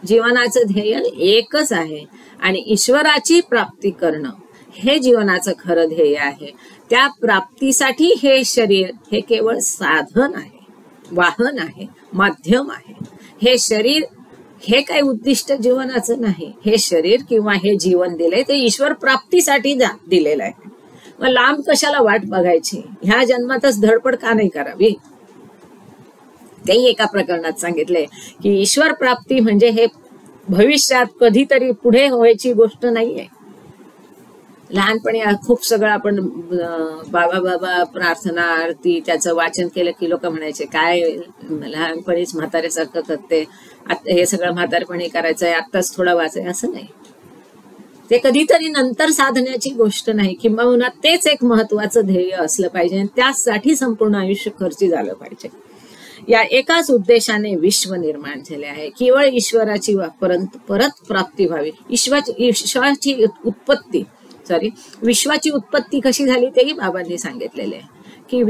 जीवनाचं ध्येय एकच आहे आणि ईश्वराची प्राप्ती करणं हे जीवनाचं खरं ध्येय आहे. त्या प्राप्तीसाठी हे शरीर हे केवळ साधन आहे, वाहन आहे, माध्यम आहे. हे शरीर हे काही उद्दिष्ट जीवनाचं नाही. हे शरीर किंवा हे जीवन दिले ते ईश्वर प्राप्तीसाठी दिलेलं आहे. मग लांब कशाला वाट बघायची, ह्या जन्मातच धडपड का नाही करावी. तेही एका प्रकरणात सांगितले की ईश्वर प्राप्ती म्हणजे हे भविष्यात कधीतरी पुढे व्हायची गोष्ट नाहीये. लहानपणी खूप सगळं आपण बाबा बाबा प्रार्थना आरती त्याचं वाचन केलं की लोक म्हणायचे काय लहानपणीच म्हाताऱ्यासारखं करते, हे सगळं म्हातारपणी करायचंय, आत्ताच थोडं वाचाय, असं नाही. ते कधीतरी नंतर साधण्याची गोष्ट नाही, किंबहुना तेच एक महत्वाचं ध्येय असलं पाहिजे आणि त्यासाठी संपूर्ण आयुष्य खर्ची झालं पाहिजे. या एकाच उद्देशाने विश्व निर्माण झाले आहे. केवळ ईश्वराची परत प्राप्ती व्हावी. विश्वाची उत्पत्ती कशी झाली तेही बाबांनी सांगितलेले आहे की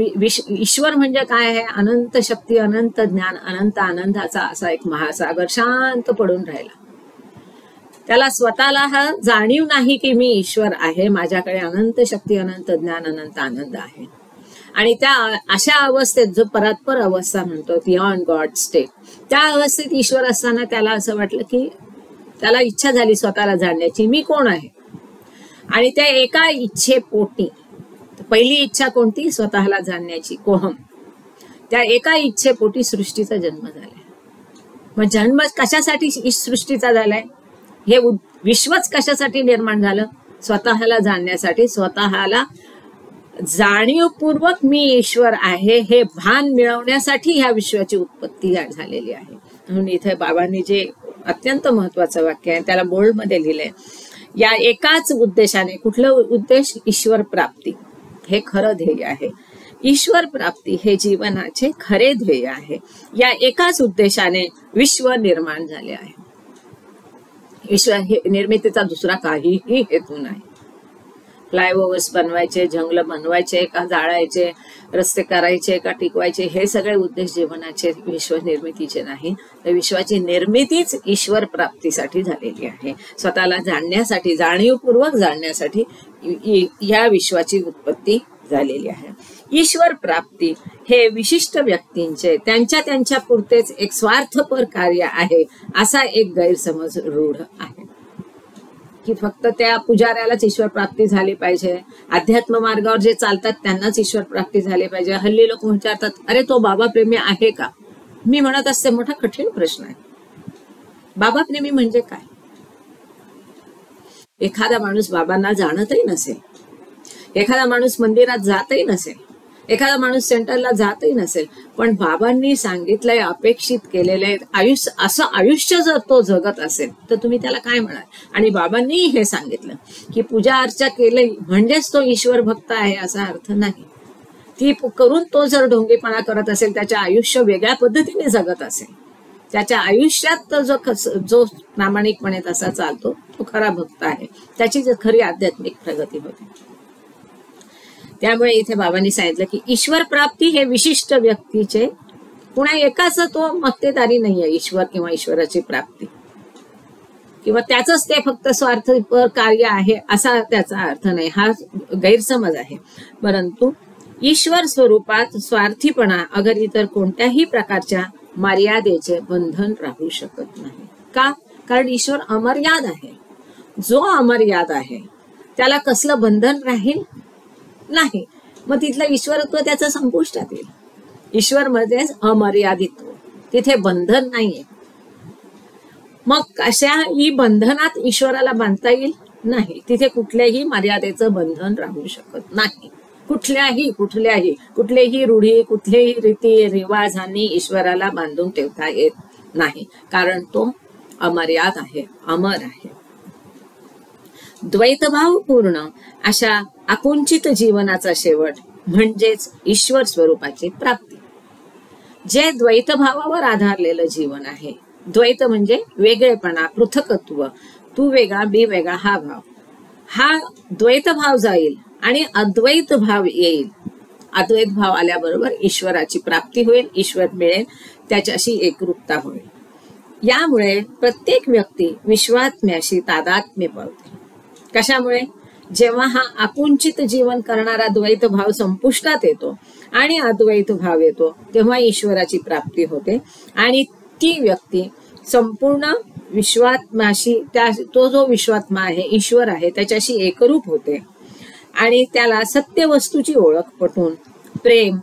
ईश्वर म्हणजे काय आहे, अनंत शक्ती, अनंत ज्ञान, अनंत आनंदाचा असा एक महासागर शांत पडून राहिला. त्याला स्वतःला हा जाणीव नाही की मी ईश्वर आहे, माझ्याकडे अनंत शक्ती, अनंत ज्ञान, अनंत आनंद आहे. आणि त्या अशा अवस्थेत जो परात्पर अवस्था म्हणतो, बियॉन्ड गॉड स्टेट, त्या अवस्थेत ईश्वर असताना त्याला असं वाटलं की त्याला इच्छा झाली स्वतःला जाणण्याची, मी कोण आहे. आणि त्या एका इच्छेपोटी, पहिली इच्छा कोणती? स्वतःला जाणण्याची, कोहम. त्या एका इच्छेपोटी सृष्टीचा जन्म झालाय. मग जन्म कशासाठी सृष्टीचा झालाय? हे विश्वच कशासाठी निर्माण झालं? स्वतःला जाणण्यासाठी, स्वतःला जाणीवपूर्वक मी ईश्वर आहे हे भान मिळवण्यासाठी ह्या विश्वाची उत्पत्ती झालेली आहे. म्हणून इथे बाबांनी जे अत्यंत महत्वाचं वाक्य आहे त्याला बोल्ड मध्ये लिहिलंय, या एकाच उद्देशाने. कुठलं उद्देश? ईश्वर प्राप्ती हे खरं ध्येय आहे. ईश्वर प्राप्ती हे जीवनाचे खरे ध्येय आहे. या एकाच उद्देशाने विश्व निर्माण झाले आहे. ईश्वर हे निर्मितीचा दुसरा काहीही हेतू नाही. फ्लायओव्हर्स बनवायचे, जंगल बनवायचे का जाळायचे, रस्ते करायचे का टिकवायचे, हे सगळे उद्देश जीवनाचे विश्व निर्मितीचे नाही. तर विश्वाची निर्मितीच ईश्वर प्राप्तीसाठी झालेली आहे. स्वतःला जाणण्यासाठी, जाणीवपूर्वक जाणण्यासाठी या विश्वाची उत्पत्ती झालेली आहे. ईश्वर प्राप्ती हे विशिष्ट व्यक्तींचे त्यांच्या पुरतेच एक स्वार्थपर कार्य आहे असा एक गैरसमज रूढ आहे की फक्त त्या पुजाऱ्यालाच ईश्वर प्राप्ती झाली पाहिजे, अध्यात्म मार्गावर जे चालतात त्यांनाच ईश्वर प्राप्ती झाली पाहिजे. हल्ली लोक विचारतात, अरे तो बाबा प्रेमी आहे का? मी म्हणत असते मोठा कठीण प्रश्न आहे. बाबा प्रेमी म्हणजे काय? एखादा माणूस बाबांना जाणतही नसेल, एखादा माणूस मंदिरात जातही नसेल, एखादा माणूस सेंटरला जातही नसेल, पण बाबांनी सांगितलंय, अपेक्षित केलेलं आयुष्य, असं आयुष्य जर तो जगत असेल तर तुम्ही त्याला काय म्हणाल? आणि बाबांनी हे सांगितलं की पूजा अर्चा केली म्हणजेच तो ईश्वर भक्त आहे असा अर्थ नाही. ती करून तो जर ढोंगीपणा करत असेल, त्याच्या आयुष्य वेगळ्या पद्धतीने जगत असेल, त्याच्या आयुष्यात जो प्रामाणिकपणे तसा चालतो तो खरा भक्त आहे, त्याची खरी आध्यात्मिक प्रगती होते. त्यामुळे इथे बाबांनी सांगितलं की ईश्वर प्राप्ती हे विशिष्ट व्यक्तीचे, पुन्हा एकाच तो मक्तेदारी नाहीये ईश्वर किंवा ईश्वराची प्राप्ती, किंवा त्याच ते फक्त स्वार्थपर कार्य आहे असा त्याचा अर्थ नाही, हा गैरसमज आहे. परंतु ईश्वर स्वरूपात स्वार्थीपणा अगर इतर कोणत्याही प्रकारच्या मर्यादेचे बंधन राहू शकत नाही. का? कारण ईश्वर अमर्याद आहे. जो अमर्याद आहे त्याला कसलं बंधन राहील नाही. मग तिथलं ईश्वरत्व त्याचं संपुष्टात येईल. ईश्वर मध्येच अमर्यादित्व, तिथे बंधन नाहीये. मग कशाही बंधनात ईश्वराला बांधता येईल नाही. तिथे कुठल्याही मर्यादेचं बंधन राहू शकत नाही. कुठलेही रूढी, कुठलेही रीती रिवाजांनी ईश्वराला बांधून ठेवता येत नाही, कारण तो अमर्याद आहे, अमर आहे. द्वैतभाव पूर्ण अशा आकुंचित जीवनाचा शेवट म्हणजेच ईश्वर स्वरूपाची प्राप्ती. जे द्वैतभावावर आधारलेलं जीवन आहे, द्वैत म्हणजे वेगळेपणा, पृथकत्व, तू वेगळा मी वेगळा हा भाव, हा द्वैत भाव जाईल आणि अद्वैत भाव येईल. अद्वैत भाव आल्याबरोबर ईश्वराची प्राप्ती होईल, ईश्वर मिळेल, त्याच्याशी एकरूपता होईल. यामुळे प्रत्येक व्यक्ती विश्वात्म्याशी तादात्म्य पावते. कशामुळे? जेव्हा हा आकुंचित जीवन करणारा द्वैत भाव संपुष्टात येतो आणि अद्वैत भाव येतो, तेव्हा ईश्वराची प्राप्ती होते आणि ती व्यक्ती संपूर्ण विश्वात्म्याशी, तो जो विश्वात्मा आहे, ईश्वर आहे, त्याच्याशी एकरूप होते आणि त्याला सत्य वस्तूची ओळख पटून प्रेम,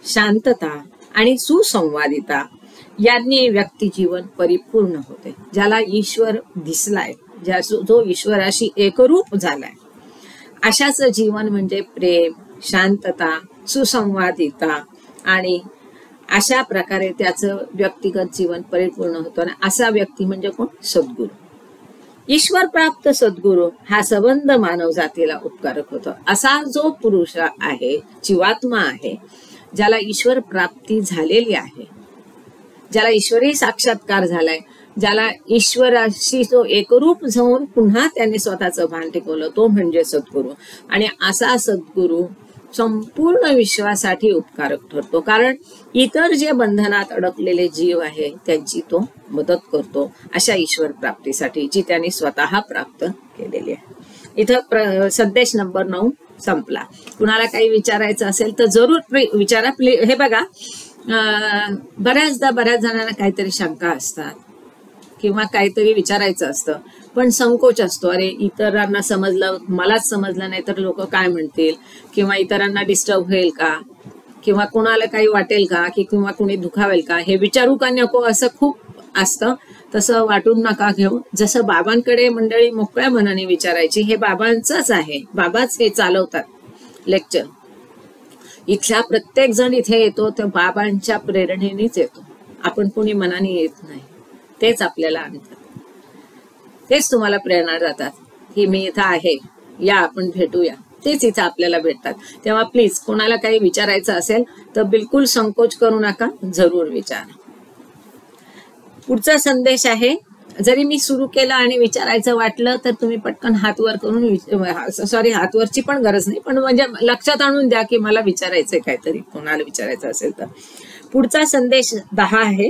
शांतता आणि सुसंवादिता यांनी व्यक्ती जीवन परिपूर्ण होते. ज्याला ईश्वर दिसलाय, जो ईश्वराशी एकरूप झालाय, अशाच जीवन म्हणजे प्रेम, शांतता, सुसंवादिता आणि अशा प्रकारे त्याचं व्यक्तिगत जीवन परिपूर्ण होतं. असा व्यक्ती म्हणजे कोण? सद्गुरू. ईश्वर प्राप्त सद्गुरू हा संबंध मानव जातीला उपकारक होतो. असा जो पुरुष आहे, जीवात्मा आहे, ज्याला ईश्वर प्राप्ती झालेली आहे, ज्याला ईश्वरी साक्षात्कार झालाय, ज्याला ईश्वराशी जो एकरूप जाऊन पुन्हा त्यांनी स्वतःचं भान टिकवलं, तो म्हणजे सद्गुरू. आणि असा सद्गुरू संपूर्ण विश्वासाठी उपकारक ठरतो, कारण इतर जे बंधनात अडकलेले जीव आहे त्यांची तो मदत करतो अशा ईश्वर प्राप्तीसाठी, जी त्यांनी स्वतः प्राप्त केलेली आहे. इथं संदेश नंबर 9 संपला. कुणाला काही विचारायचं असेल तर जरूर विचारा. हे बघा, बऱ्याच जणांना काहीतरी शंका असतात किंवा काहीतरी विचारायचं असतं, पण संकोच असतो. अरे, इतरांना समजलं, मलाच समजलं नाही तर लोक काय म्हणतील, किंवा इतरांना डिस्टर्ब होईल का, किंवा कोणाला काही वाटेल का, किंवा कोणी दुखावेल का, हे विचारू का नको, असं खूप असतं. तसं वाटून नका घेऊ. जसं बाबांकडे मंडळी मोकळ्या मनाने विचारायची, हे बाबांचंच आहे, बाबाच हे चालवतात लेक्चर. इथल्या प्रत्येक जण इथे येतो तर बाबांच्या प्रेरणेनेच येतो. आपण कोणी मनाने येत नाही, तेच आपल्याला आणतात, तेच तुम्हाला प्रेरणा जातात की मी इथं आहे, या आपण भेटूया, तेच इथं आपल्याला भेटतात. तेव्हा प्लीज कोणाला काही विचारायचं असेल तर बिलकुल संकोच करू नका, जरूर विचारा. पुढचा संदेश आहे, जरी मी सुरू केलं आणि विचारायचं वाटलं तर तुम्ही पटकन हात वर करून, हातवरची पण गरज नाही, पण म्हणजे लक्षात आणून द्या की मला विचारायचंय काहीतरी, कोणाला विचारायचं असेल तर. पुढचा संदेश 10 आहे.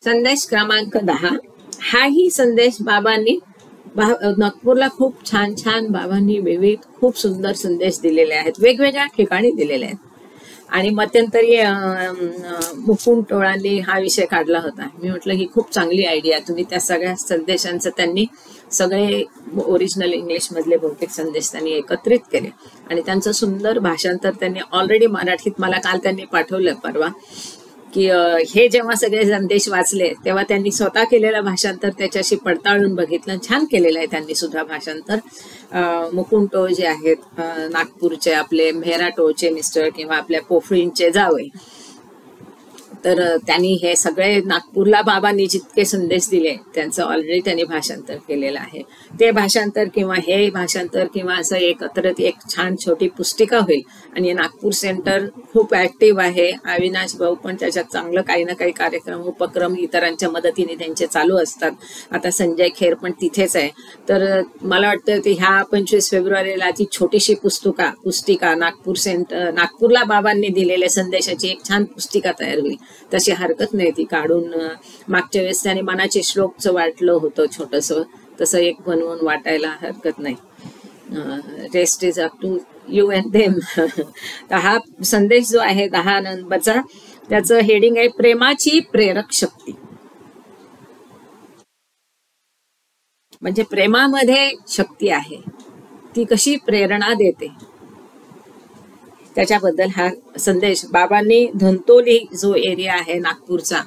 संदेश क्रमांक 10. हाही संदेश बाबांनी नागपूरला खूप छान छान बाबांनी विविध खूप सुंदर संदेश दिलेले आहेत, वेगवेगळ्या ठिकाणी दिलेले आहेत. आणि मध्यंतरी मुकुंद टोळांनी हा विषय काढला होता. मी म्हटलं ही खूप चांगली आयडिया. तुम्ही त्या सगळ्या संदेशांचं, त्यांनी सगळे ओरिजिनल इंग्लिश मधले बहुतेक संदेश त्यांनी एकत्रित केले आणि त्यांचं सुंदर भाषांतर त्यांनी ऑलरेडी मराठीत मला काल त्यांनी पाठवलं परवा, की हे जेव्हा सगळे संदेश वाचले तेव्हा त्यांनी स्वतः केलेलं भाषांतर त्याच्याशी पडताळून बघितलं. छान केलेलं आहे त्यांनी सुद्धा भाषांतर. मुकुंद टोळ जे आहेत नागपूरचे, आपले मेहरा टोळचे मिस्टर किंवा आपल्या पोफळींचे जावई, तर त्यांनी हे सगळे नागपूरला बाबांनी जितके संदेश दिले त्यांचं ऑलरेडी त्यांनी भाषांतर केलेलं आहे. ते भाषांतर किंवा हे भाषांतर किंवा असं एकत्रित एक छान छोटी पुस्तिका होईल. आणि नागपूर सेंटर खूप ऍक्टिव्ह आहे. अविनाश भाऊ पण त्याच्यात चांगलं काही ना काही कार्यक्रम, उपक्रम इतरांच्या मदतीने त्यांचे चालू असतात. आता संजय खेर पण तिथेच आहे. तर मला वाटतं की ह्या 25 फेब्रुवारीला ती छोटीशी पुस्तिका नागपूर सेंटर, नागपूरला बाबांनी दिलेल्या संदेशाची एक छान पुस्तिका तयार होईल. तशी हरकत नाही ती काढून मागच्या वेळेस त्याने मनाचे श्लोकचं वाटलं होतं छोटंसं, तसं एक बनवून वाटायला हरकत नाही. Rest is up to you and them. तर हा संदेश जो आहे 10 नंबरचा, त्याचं हेडिंग आहे प्रेमाची प्रेरक शक्ती. म्हणजे प्रेमामध्ये शक्ती आहे, ती कशी प्रेरणा देते त्याच्याबद्दल हा संदेश. बाबांनी धंतोली जो एरिया आहे नागपूरचा,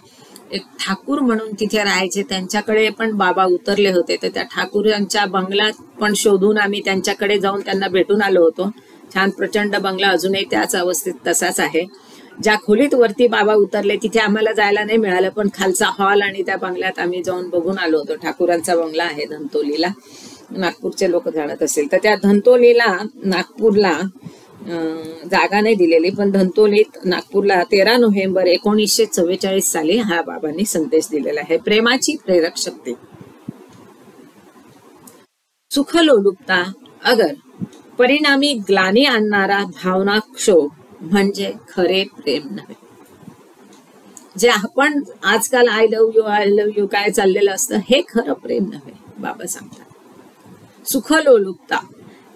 एक ठाकूर म्हणून तिथे राहायचे, त्यांच्याकडे पण बाबा उतरले होते. तर त्या ठाकूरांच्या बंगल्यात पण शोधून आम्ही त्यांच्याकडे जाऊन त्यांना भेटून आलो होतो. छान प्रचंड बंगला अजूनही त्याच अवस्थेत तसाच आहे. ज्या खोलीत वरती बाबा उतरले तिथे आम्हाला जायला नाही मिळालं, पण खालचा हॉल आणि त्या बंगल्यात आम्ही जाऊन बघून आलो होतो. ठाकूरांचा बंगला आहे धंतोलीला, नागपूरचे लोक जाणत असेल तर. त्या धंतोलीला नागपूरला जागा नाही दिलेली, पण धंतोलीत नागपूरला 13 नोव्हेंबर 1944 साली हा बाबांनी संदेश दिलेला आहे, प्रेमाची प्रेरक शक्ती. सुखलोलुपता अगर परिणामी ग्लानी आणणारा भावनाक्षोभ म्हणजे खरे प्रेम नव्हे. जे आपण आजकाल आय लव्ह यू काय चाललेलं असतं, हे खरं प्रेम नव्हे बाबा सांगतात. सुखलोलुपता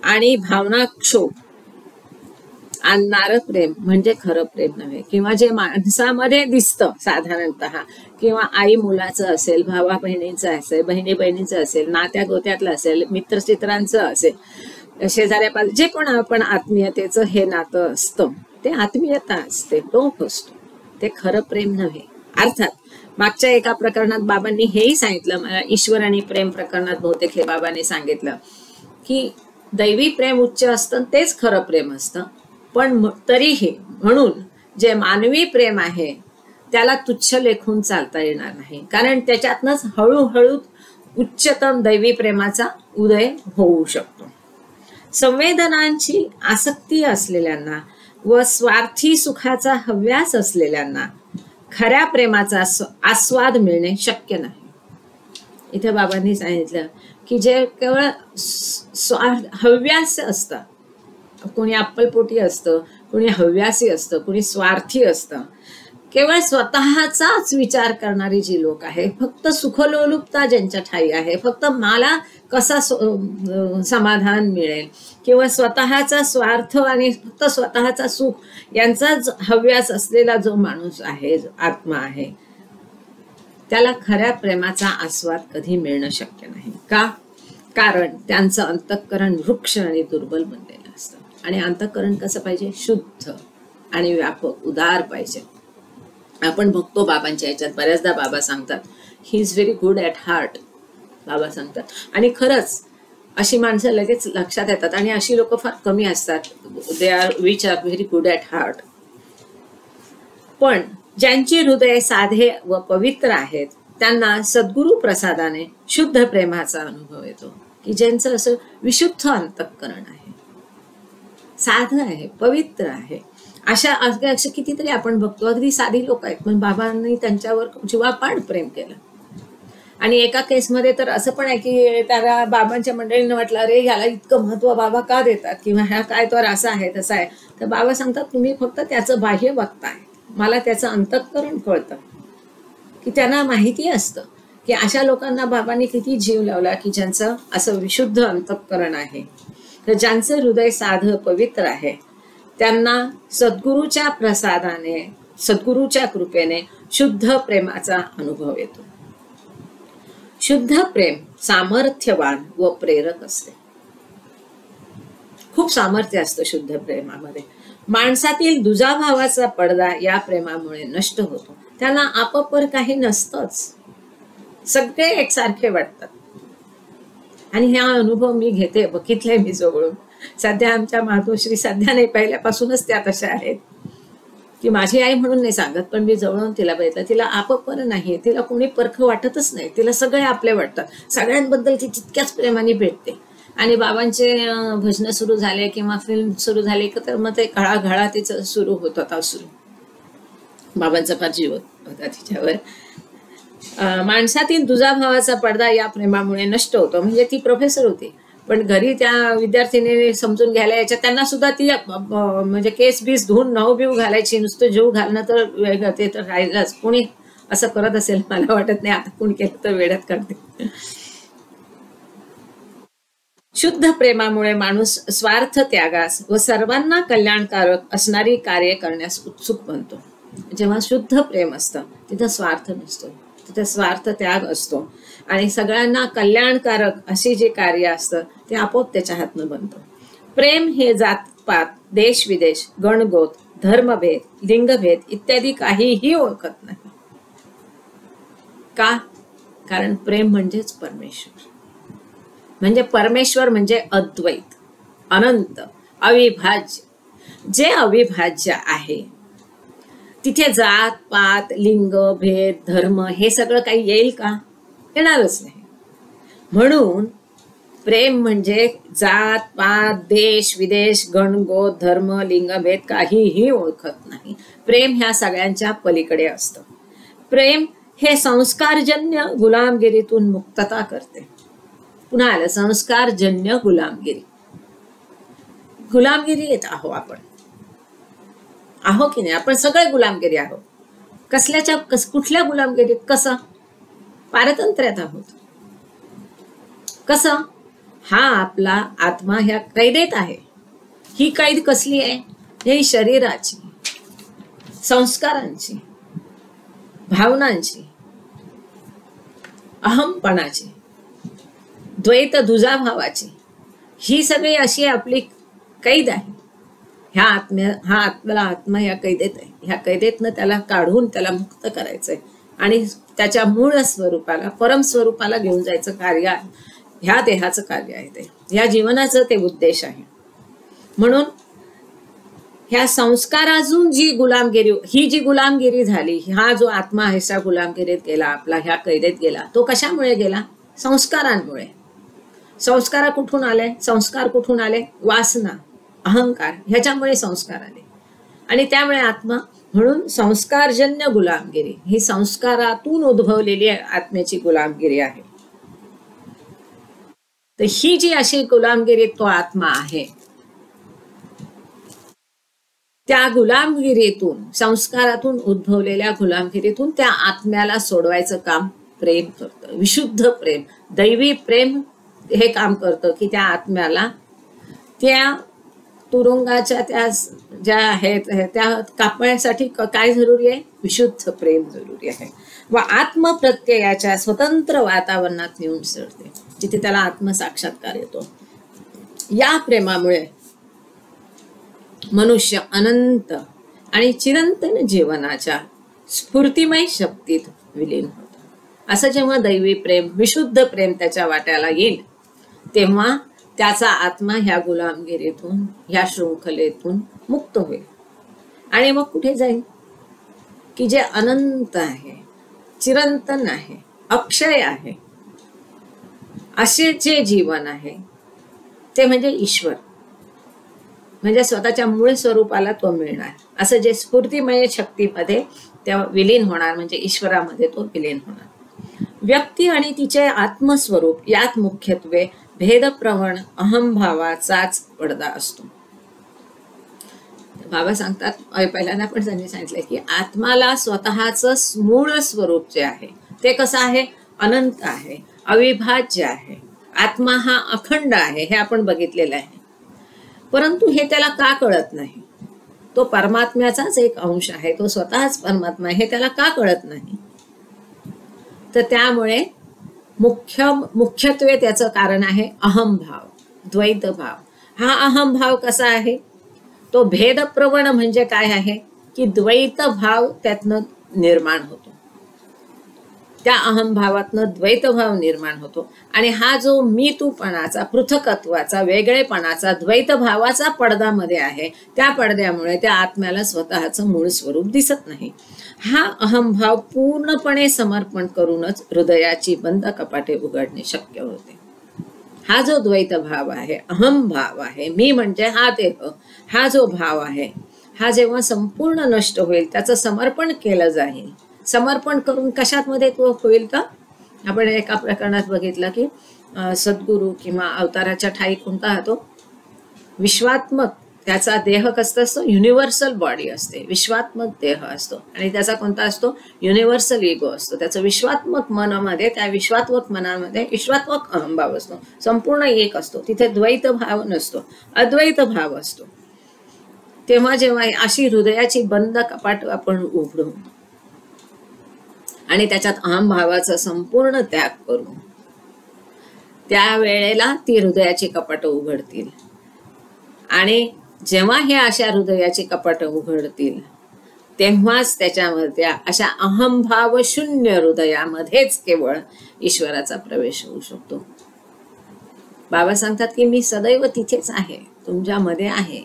आणि भावनाक्षोभ आणणारं प्रेम म्हणजे खरं प्रेम नव्हे. किंवा जे माणसामध्ये दिसतं साधारणतः, किंवा आई मुलाचं असेल, भावा बहिणीचं असेल, बहिणी बहिणीचं असेल, नात्या गोत्यातलं असेल, मित्रचित्रांचं असेल, शेजाऱ्या जे पण आपण आत्मीयतेचं हे नातं असतं, ते आत्मीयता असते, टोक असतो, ते खरं प्रेम नव्हे. अर्थात मागच्या एका प्रकरणात बाबांनी हेही सांगितलं, मला ईश्वर आणि प्रेम प्रकरणात बहुतेक हे बाबांनी सांगितलं की दैवी प्रेम उच्च असतं तेच खरं प्रेम असतं. पण तरीही म्हणून जे मानवी प्रेम आहे त्याला तुच्छ लेखून चालता येणार नाही, कारण त्याच्यातनंच हळूहळू उच्चतम दैवी प्रेमाचा उदय होऊ शकतो. संवेदनांची आसक्ती असलेल्यांना व स्वार्थी सुखाचा हव्यास असलेल्यांना खऱ्या प्रेमाचा आस्वाद मिळणे शक्य नाही. इथे बाबांनी सांगितलं की जे केवळ हव्यास असतं, कोणी अप्पलपोटी असतं, कोणी हव्यासी असतं, कोणी स्वार्थी असतं, केवळ स्वतःचाच विचार करणारी जी लोक आहे, फक्त सुखलोलुपता ज्यांच्या ठाई आहे, फक्त मला कसा समाधान मिळेल किंवा स्वतःचा स्वार्थ आणि फक्त स्वतःचा सुख यांचाच हव्यास असलेला जो माणूस आहे, जो आत्मा आहे, त्याला खऱ्या प्रेमाचा आस्वाद कधी मिळणं शक्य नाही. का? कारण त्यांचं अंतःकरण वृक्ष आणि दुर्बल बनलेलं असतं. आणि अंतःकरण कसं पाहिजे? शुद्ध आणि व्यापक, उदार पाहिजे. आपण बघतो बाबांच्या याच्यात बऱ्याचदा बाबा सांगतात he is very good at heart, बाबा सांगतात. आणि खरंच अशी माणसं लगेच लक्षात येतात, आणि अशी लोक फार कमी असतात, they are which are very good at heart. पण ज्यांची हृदय साधे व पवित्र आहेत त्यांना सद्गुरु प्रसादाने शुद्ध प्रेमाचा अनुभव येतो, की ज्यांचं असं विशुद्ध अंतःकरण आहे, साधं आहे, पवित्र आहे. अशा कितीतरी आपण बघतो, अगदी साधी लोक आहेत पण बाबांनी त्यांच्यावर जीवापाड प्रेम केलं. आणि एका केसमध्ये तर असं पण आहे की त्याला बाबांच्या मंडळीनं म्हटलं, अरे ह्याला इतकं महत्व बाबा का देतात, किंवा ह्या काय तर असं आहे तसं आहे. तर बाबा सांगतात तुम्ही फक्त त्याचं बाह्य बघताय, मला त्याचं अंतःकरण कळतं, की त्यांना माहिती असतं की अशा लोकांना बाबांनी किती जीव लावला, की ज्यांचं असं विशुद्ध अंतःकरण आहे. तर ज्यांचं हृदय साधं पवित्र आहे त्यांना सद्गुरूच्या प्रसादाने, सद्गुरूच्या कृपेने शुद्ध प्रेमाचा अनुभव येतो. शुद्ध प्रेम सामर्थ्यवान व प्रेरक असते. खूप सामर्थ्य असतं शुद्ध प्रेमामध्ये. माणसातील दुजाभावाचा पडदा या प्रेमामुळे नष्ट होतो. त्यांना आपापर काही नसतंच, सगळे एकसारखे वाटतात. आणि हा अनुभव मी घेते, बघितलाय मी जवळून. सध्या आमच्या मातोश्री, सध्या नाही पहिल्यापासूनच त्या तशा आहेत, की माझी आई म्हणून नाही सांगत, पण मी जवळून तिला बघितलं. तिला आपापर नाही, तिला कोणी परख वाटतच नाही, तिला सगळे आपले वाटतात. सगळ्यांबद्दल ती तितक्याच प्रेमाने भेटते. आणि बाबांचे भजनं सुरू झाले किंवा फिल्म सुरू झाले तर मग ते घळाघळा तिचं सुरू होत होता. सुरू बाबांचा फार जीव होता तिच्यावर. माणसातील दुजाभावाचा पडदा या प्रेमामुळे नष्ट होतो. म्हणजे ती प्रोफेसर होती, पण घरी त्या विद्यार्थिनीने समजून घ्यायला याच्यात त्यांना सुद्धा ती म्हणजे केस बीस धुवून नऊ बिव घालायची, नुसतं जीव घालणं तर वेगळं, ते तर राहिलंच. कोणी असं करत असेल मला वाटत नाही, आता कोणी केलं तर वेड्यात करते. शुद्ध प्रेमामुळे माणूस स्वार्थ त्यागास व सर्वांना कल्याणकारक असणारी कार्य करण्यास उत्सुक बनतो. जेव्हा शुद्ध प्रेम असतं तिथं स्वार्थ नसतो, तिथं स्वार्थ त्याग असतो आणि सगळ्यांना कल्याणकारक अशी जे कार्य असतं ते आपोआप त्याच्या हातनं बनतं. प्रेम हे जातपात, देश विदेश, गणगोत, धर्मभेद, लिंगभेद इत्यादी काहीही ओळखत नाही. का? कारण प्रेम म्हणजेच परमेश्वर. म्हणजे परमेश्वर म्हणजे अद्वैत, अनंत, अविभाज्य. जे अविभाज्य आहे तिथे जात पात, लिंग भेद, धर्म हे सगळं काही येईल का? येणारच नाही. म्हणून प्रेम म्हणजे जात पात, देश विदेश, गणगोत, धर्म, लिंगभेद काहीही ओळखत नाही. प्रेम ह्या सगळ्यांच्या पलीकडे असतं. प्रेम हे संस्कारजन्य गुलामगिरीतून मुक्तता करते. पुन्हा आलं संस्कारजन्य गुलामगिरी. गुलामगिरी येत आहो आपण, आहो की नाही? आपण सगळे गुलामगिरी आहोत. कसल्याच्या कुठल्या गुलामगिरीत? कसं? पारतंत्र्यात आहोत. कसं? हा आपला आत्मा ह्या कैदेत आहे. ही कैद कसली आहे? ही शरीराची, संस्कारांची, भावनांची, अहमपणाची, द्वैत दुजाभावाची, ही सगळी अशी आपली कैद आहे. हा आपला आत्मा या कैदेत आहे. ह्या कैदेतनं त्याला काढून त्याला मुक्त करायचंय आणि त्याच्या मूळ स्वरूपाला, परम स्वरूपाला घेऊन जायचं कार्य आहे. ह्या देहाचं कार्य आहे ते, ह्या जीवनाचं ते उद्देश आहे. म्हणून ह्या संस्कारातून जी गुलामगिरी, ही जी गुलामगिरी झाली, हा जो आत्मा आहे त्या गुलामगिरीत गेला, आपला ह्या कैदेत गेला, तो कशामुळे गेला? संस्कारांमुळे. संस्कार कुठून आले? संस्कार कुठून आले? वासना, अहंकार, ह्याच्यामुळे संस्कार आले आणि त्यामुळे आत्मा. म्हणून संस्कारजन्य गुलामगिरी ही संस्कारातून उद्भवलेली आत्म्याची गुलामगिरी आहे. तर ही जी अशी गुलामगिरी तो आत्मा आहे, त्या गुलामगिरीतून, संस्कारातून उद्भवलेल्या गुलामगिरीतून त्या आत्म्याला सोडवायचं काम प्रेम करतं. विशुद्ध प्रेम, दैवी प्रेम हे काम करतं की त्या आत्म्याला त्या तुरुंगाच्या त्या ज्या आहेत त्या कापण्यासाठी काय जरुरी आहे? विशुद्ध प्रेम जरुरी आहे. व आत्मप्रत्ययाच्या स्वतंत्र वातावरणात नेऊन सोडते, जिथे त्याला आत्मसाक्षात्कार येतो. या प्रेमामुळे मनुष्य अनंत आणि चिरंतन जीवनाच्या स्फूर्तिमय शक्तीत विलीन होतो. असं जेव्हा दैवी प्रेम, विशुद्ध प्रेम त्याच्या वाट्याला येईल, तेव्हा त्याचा आत्मा ह्या गुलामगिरीतून, ह्या शृंखलेतून मुक्त होईल. आणि मग कुठे जाईल? की जे अनंत आहे, चिरंतन आहे, अक्षय आहे, असे जे जीवन आहे ते म्हणजे ईश्वर, म्हणजे स्वतःच्या मूळ स्वरूपाला तो मिळणार. असं जे स्फूर्तिमय शक्तीमध्ये त्या विलीन होणार, म्हणजे ईश्वरामध्ये तो विलीन होणार. व्यक्ती आणि तिचे आत्मस्वरूप यात मुख्यत्वे भेदप्रवण अहमभावाचाच पडदा असतो. बाबा सांगतात, पहिल्यांदा पण त्यांनी सांगितलंय की आत्माला स्वतःच मूळ स्वरूप जे आहे ते कसं आहे? अनंत आहे, अविभाज्य आहे. आत्मा हा अखंड आहे, हे आपण बघितलेलं आहे. परंतु हे त्याला का कळत नाही? तो परमात्म्याचाच एक अंश आहे, तो स्वतःच परमात्मा आहे, हे त्याला का कळत नाही? तर त्यामुळे मुख्यत्वे त्याचं कारण आहे अहमभाव, द्वैत भाव. हा अहमभाव कसा आहे? तो भेदप्रवण म्हणजे काय आहे? की द्वैत भाव त्यातनं निर्माण होतो. त्या अहमभावातनं द्वैतभाव निर्माण होतो आणि हा जो मी तूपणाचा, पृथकत्वाचा, वेगळेपणाचा, द्वैतभावाचा पडद्यामध्ये आहे, त्या पडद्यामुळे त्या आत्म्याला स्वतःचं मूळ स्वरूप दिसत नाही. हा अहमभाव पूर्णपणे समर्पण करूनच हृदयाची बंद कपाटे उघडणे शक्य होते. हा जो द्वैत भाव आहे, अहम भाव आहे, मी म्हणजे हा देह, हा जो भाव आहे, हा जेव्हा संपूर्ण नष्ट होईल, त्याचं समर्पण केलं जाईल. समर्पण करून कशात मध्ये तो होईल? तर आपण एका प्रकरणात बघितलं की सद्गुरू किंवा अवताराच्या ठाई कोणता राहतो? विश्वात्मक. त्याचा देह कसा असतो? युनिव्हर्सल बॉडी असते, विश्वात्मक देह असतो. आणि त्याचा कोणता असतो? युनिव्हर्सल इगो असतो. त्याचं विश्वात्मक मनामध्ये, त्या विश्वात्मक मनामध्ये विश्वात्मक अहंभाव असतो, संपूर्ण एक असतो. तिथे द्वैत भाव नसतो, अद्वैत भाव असतो. तेव्हा जेव्हा अशी हृदयाची बंद कपाट आपण उघडू आणि त्याच्यात अहंभावाचा संपूर्ण त्याग करू, त्यावेळेला ती हृदयाची कपाट उघडतील. आणि जेव्हा हे अशा हृदयाची कपाट उघडतील तेव्हाच त्याच्यामध्ये अशा अहंभाव शून्य हृदयामध्येच केवळ ईश्वराचा प्रवेश होऊ शकतो. बाबा सांगतात की मी सदैव तिथेच आहे, तुमच्यामध्ये आहे.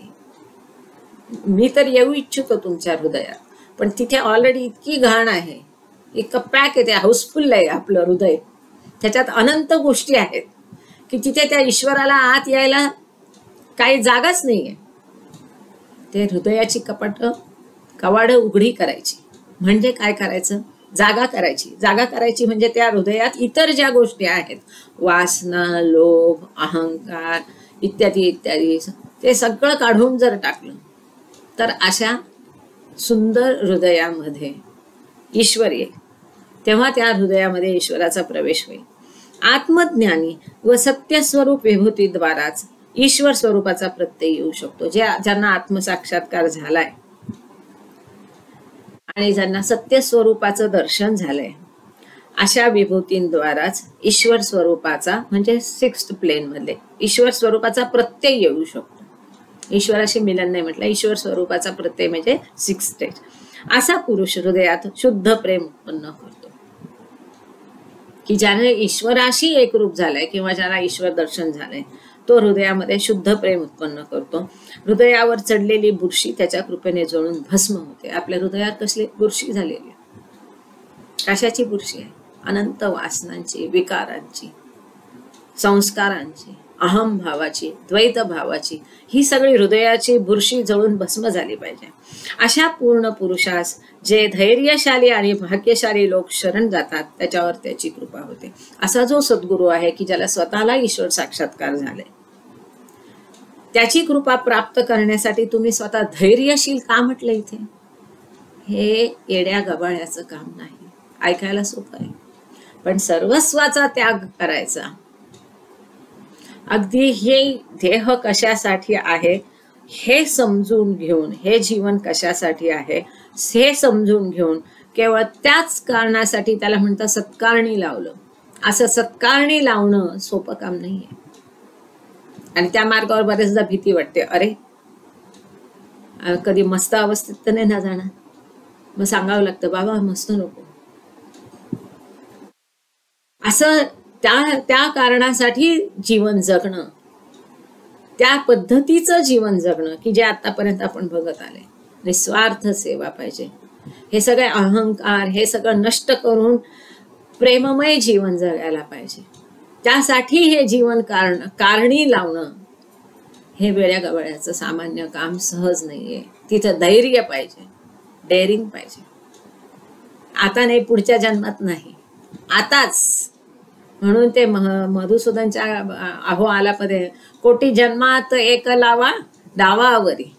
मी तर येऊ इच्छितो तुमच्या हृदयात, पण तिथे ऑलरेडी इतकी घाण आहे, एक पॅक आहे, हाऊसफुल आहे आपलं हृदय. त्याच्यात अनंत गोष्टी आहेत की तिथे त्या ईश्वराला आत यायला काही जागाच नाहीये. ते हृदयाची कवाडं उघडी करायची म्हणजे काय करायचं? जागा करायची. जागा करायची म्हणजे त्या हृदयात इतर ज्या गोष्टी आहेत, वासना, लोभ, अहंकार इत्यादी इत्यादी, ते सगळं काढून जर टाकलं तर अशा सुंदर हृदयामध्ये ईश्वर येईल. तेव्हा त्या हृदयामध्ये ईश्वराचा प्रवेश होईल. आत्मज्ञानी व सत्यस्वरूप विभूतीद्वाराच ईश्वर स्वरूपाचा प्रत्यय येऊ शकतो. ज्यांना आत्मसाक्षात्कार झालाय आणि ज्यांना सत्य स्वरूपाचं दर्शन झालंय, अशा विभूतींद्वाराच ईश्वर स्वरूपाचा म्हणजे 6th प्लेन मध्ये ईश्वर स्वरूपाचा प्रत्यय येऊ शकतो. ईश्वराशी मिलन नाही म्हटलं, ईश्वर स्वरूपाचा प्रत्यय म्हणजे 6th स्टेज. असा पुरुष हृदयात शुद्ध प्रेम उत्पन्न करतो की ज्याने ईश्वराशी एकरूप झालाय किंवा ज्याला ईश्वर दर्शन झालंय, तो हृदयामध्ये शुद्ध प्रेम उत्पन्न करतो. हृदयावर चढलेली बुरशी त्याच्या कृपेने जळून भस्म होते. आपल्या हृदयात कसली बुरशी झालेली? कशाची बुरशी आहे? अनंत वासनांची, विकारांची, संस्कारांची, अहंभावाची, द्वैत भावाची. ही सगळी हृदयाची बुरशी जळून भस्म झाली पाहिजे. अशा पूर्ण पुरुषास जे धैर्यशाली आणि भाग्यशाली लोक शरण जातात त्याच्यावर त्याची कृपा होते. असा जो सद्गुरू आहे की ज्याला स्वतःला ईश्वर साक्षात्कार झाले, त्याची कृपा प्राप्त करण्यासाठी तुम्ही स्वतः धैर्यशील का म्हटलं इथे? हे येड्या गबाळ्याचं काम नाही. ऐकायला सोपं आहे, पण सर्वस्वाचा त्याग करायचा. अगदी हे देह कशासाठी आहे हे समजून घेऊन, हे जीवन कशासाठी आहे हे समजून घेऊन, केवळ त्याच कारणासाठी त्याला म्हणतात सत्कारणी लावलं. असं सत्कारणी लावणं सोपं काम नाहीये. आणि त्या मार्गावर बरेचदा भीती वाटते, अरे कधी मस्त अवस्थेत तर नाही ना जाणार. मग सांगावं लागतं, बाबा मस्त नको. असं त्या कारणासाठी जीवन जगणं, त्या पद्धतीचं जीवन जगणं की जे आतापर्यंत आपण बघत आले. निस्वार्थ सेवा पाहिजे. हे सगळे अहंकार हे सगळं नष्ट करून प्रेममय जीवन जगायला पाहिजे. त्यासाठी हे जीवन कारणी लावणं हे वेड्या गवळ्याचं सामान्य काम सहज नाहीये. तिथं धैर्य पाहिजे, डेअरिंग पाहिजे. आता नाही, पुढच्या जन्मात नाही, आताच. म्हणून ते मधुसूदनच्या अहो आलापदे, कोटी जन्मात एक लावा डावावरी.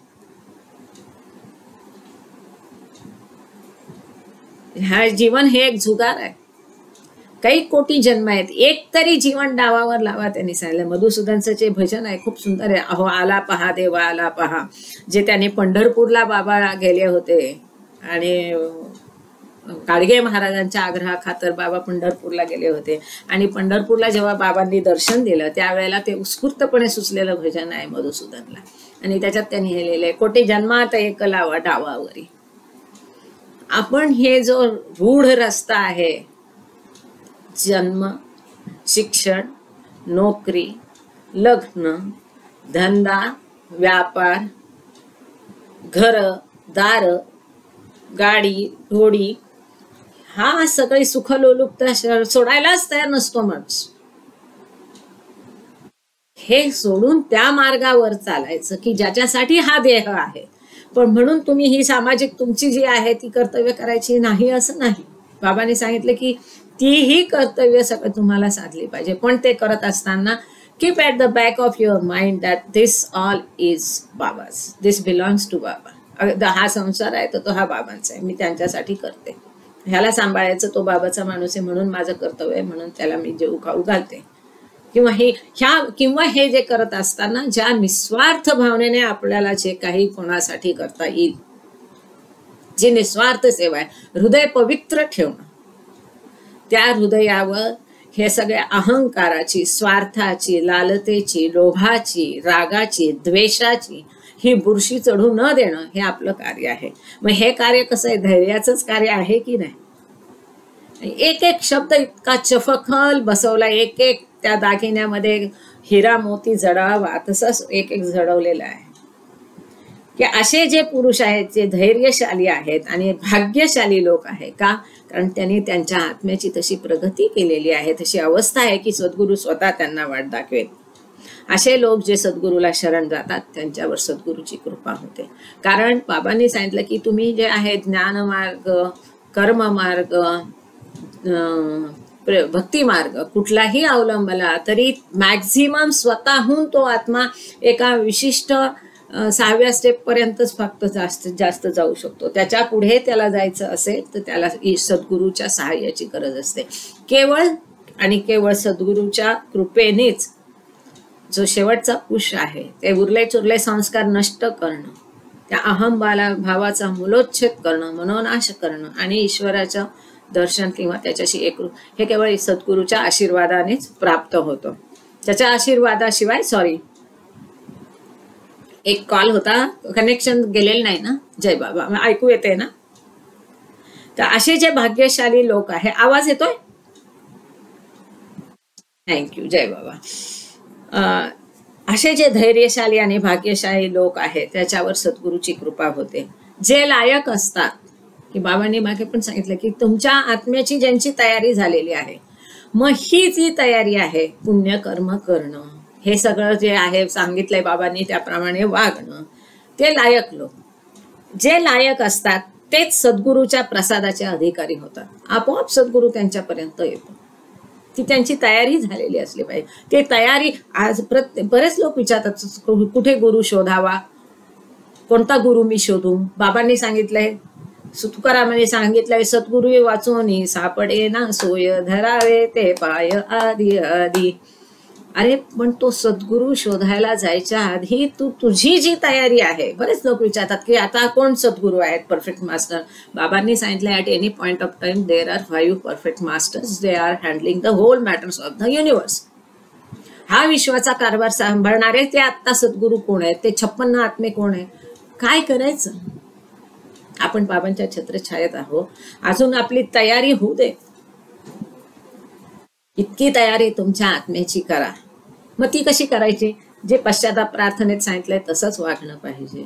ह्या जीवन हे एक जुगार आहे. काही कोटी जन्म आहेत, एक तरी जीवन डावावर लावा. त्यांनी सांगितलं. मधुसूदनचं जे भजन आहे खूप सुंदर आहे. अहो आला पहा देवा आला पहा, जे त्याने पंढरपूरला बाबा गेले होते आणि गाडगे महाराजांच्या आग्रहाखातर बाबा पंढरपूरला गेले होते. आणि पंढरपूरला जेव्हा बाबांनी दर्शन दिलं त्यावेळेला ते उत्स्फूर्तपणे सुचलेलं भजन आहे मधुसूदनला. आणि त्याच्यात त्यांनी हे लिहिलंय, कोटी जन्मात एक लावा डावावरी. आपण हे जो रूढ रस्ता आहे, जन्म, शिक्षण, नोकरी, लग्न, धंदा, व्यापार, घर दार, गाडी घोडी, हा सगळी सुखलोलुपता सोडायलाच तयार नसतो माणूस. हे सोडून त्या मार्गावर चालायचं की ज्याच्यासाठी हा देह आहे. पण म्हणून तुम्ही ही सामाजिक तुमची जी आहे ती कर्तव्य करायची नाही असं नाही. बाबांनी सांगितलं की तीही कर्तव्य सगळं तुम्हाला साधली पाहिजे. पण ते करत असताना keep at the back of your mind that this all is Baba's, this belongs to Baba. हा संसार आहे तर तो हा बाबांचा आहे, मी त्यांच्यासाठी करते. ह्याला सांभाळायचं, तो बाबाचा माणूस आहे म्हणून माझं कर्तव्य आहे, म्हणून त्याला मी जेऊ खाऊ घालते. किंवा हे जे करत असताना ज्या निस्वार्थ भावनेने आपल्याला जे काही कोणासाठी करता येईल, जी निस्वार्थ सेवा आहे, हृदय पवित्र ठेवणं, त्या हृदयावर हे सगळ्या अहंकाराची, स्वार्थाची, लालतेची, लोभाची, रागाची, द्वेषाची ही बुरशी चढू न देणं हे आपलं कार्य आहे. मग हे कार्य कसं आहे? धैर्याचंच कार्य आहे की नाही? एक एक शब्द इतका चफखल बसवला, एक एक त्या दागिन्यामध्ये हिरा मोती जडावा तसंच एक एक जडवलेलं आहे. की असे जे पुरुष आहेत, जे धैर्यशाली आहेत आणि भाग्यशाली लोक आहेत. का? कारण त्यांनी त्यांच्या आत्म्याची तशी प्रगती केलेली आहे, तशी अवस्था आहे की सद्गुरू स्वतः त्यांना वाट दाखवेल. असे लोक जे सद्गुरूला शरण जातात त्यांच्यावर सद्गुरूची कृपा होते. कारण बाबांनी सांगितलं की तुम्ही जे आहे ज्ञानमार्ग, कर्ममार्ग, भक्ती मार्ग कुठलाही अवलंबला तरी मॅक्झिमम स्वतःहून तो आत्मा एका विशिष्ट 6व्या स्टेप पर्यंतच फक्त जास्तीत जास्त जाऊ शकतो. त्याच्या पुढे त्याला जायचं असेल तर त्याला सद्गुरूच्या सहाय्याची गरज असते. केवळ आणि केवळ सद्गुरूच्या कृपेनेच जो शेवटचा पुष आहे ते उरले चुरले संस्कार नष्ट करणं, त्या भावाचा मूलोच्छेद करणं, मनोनाश करणं आणि ईश्वराचं दर्शन किंवा त्याच्याशी एकरूप, हे केवळ सद्गुरूच्या आशीर्वादानेच प्राप्त होतं. त्याच्या आशीर्वादाशिवाय एक कॉल होता, कनेक्शन गेलेलं नाही ना? जय बाबा, ऐकू येते ना? तर असे जे भाग्यशाली लोक आहे, आवाज येतोय? थँक्यू, जय बाबा. असे जे धैर्यशाली आणि भाग्यशाली लोक आहेत त्याच्यावर सद्गुरूची कृपा होते. जे लायक असतात, की बाबांनी मागे पण सांगितलं की तुमच्या आत्म्याची ज्यांची तयारी झालेली आहे, मग ही जी तयारी आहे पुण्यकर्म करणं, हे सगळं जे आहे सांगितलंय बाबांनी त्याप्रमाणे वागणं, ते लायक लोक. जे लायक असतात तेच सद्गुरूच्या प्रसादाचे अधिकारी होतात. आपोआप सद्गुरू त्यांच्यापर्यंत येतो. ती त्यांची तयारी झालेली असली पाहिजे. ते तयारी आज बरेच लोक विचारतात कुठे गुरु शोधावा, कोणता गुरु मी शोधू? बाबांनी सांगितलंय, तुकारामांनी सांगितलंय, सद्गुरु वाचून सापडे ना सोय, धरावे ते पाय आदी आदी. अरे पण तो सद्गुरु शोधायला जायच्या आधी तुझी जी तयारी आहे, बरेच लोक विचारतात की आता कोण सद्गुरु आहेत परफेक्ट मास्टर? बाबांनी सांगितलं at any point of time there are 5 perfect masters, they are handling the whole matters of the universe. हा विश्वाचा कारभार सांभाळणारे ते आत्ता सद्गुरु कोण आहेत? ते 56 आत्मे कोण आहेत? काय करायचं? आपण बाबांच्या छत्रछायेत आहोत, अजून आपली तयारी होऊ दे. इतकी तयारी तुमच्या आत्म्याची करा. मग ती कशी करायची? जे पश्चाताप प्रार्थनेत सांगितलंय तसंच वागणं पाहिजे.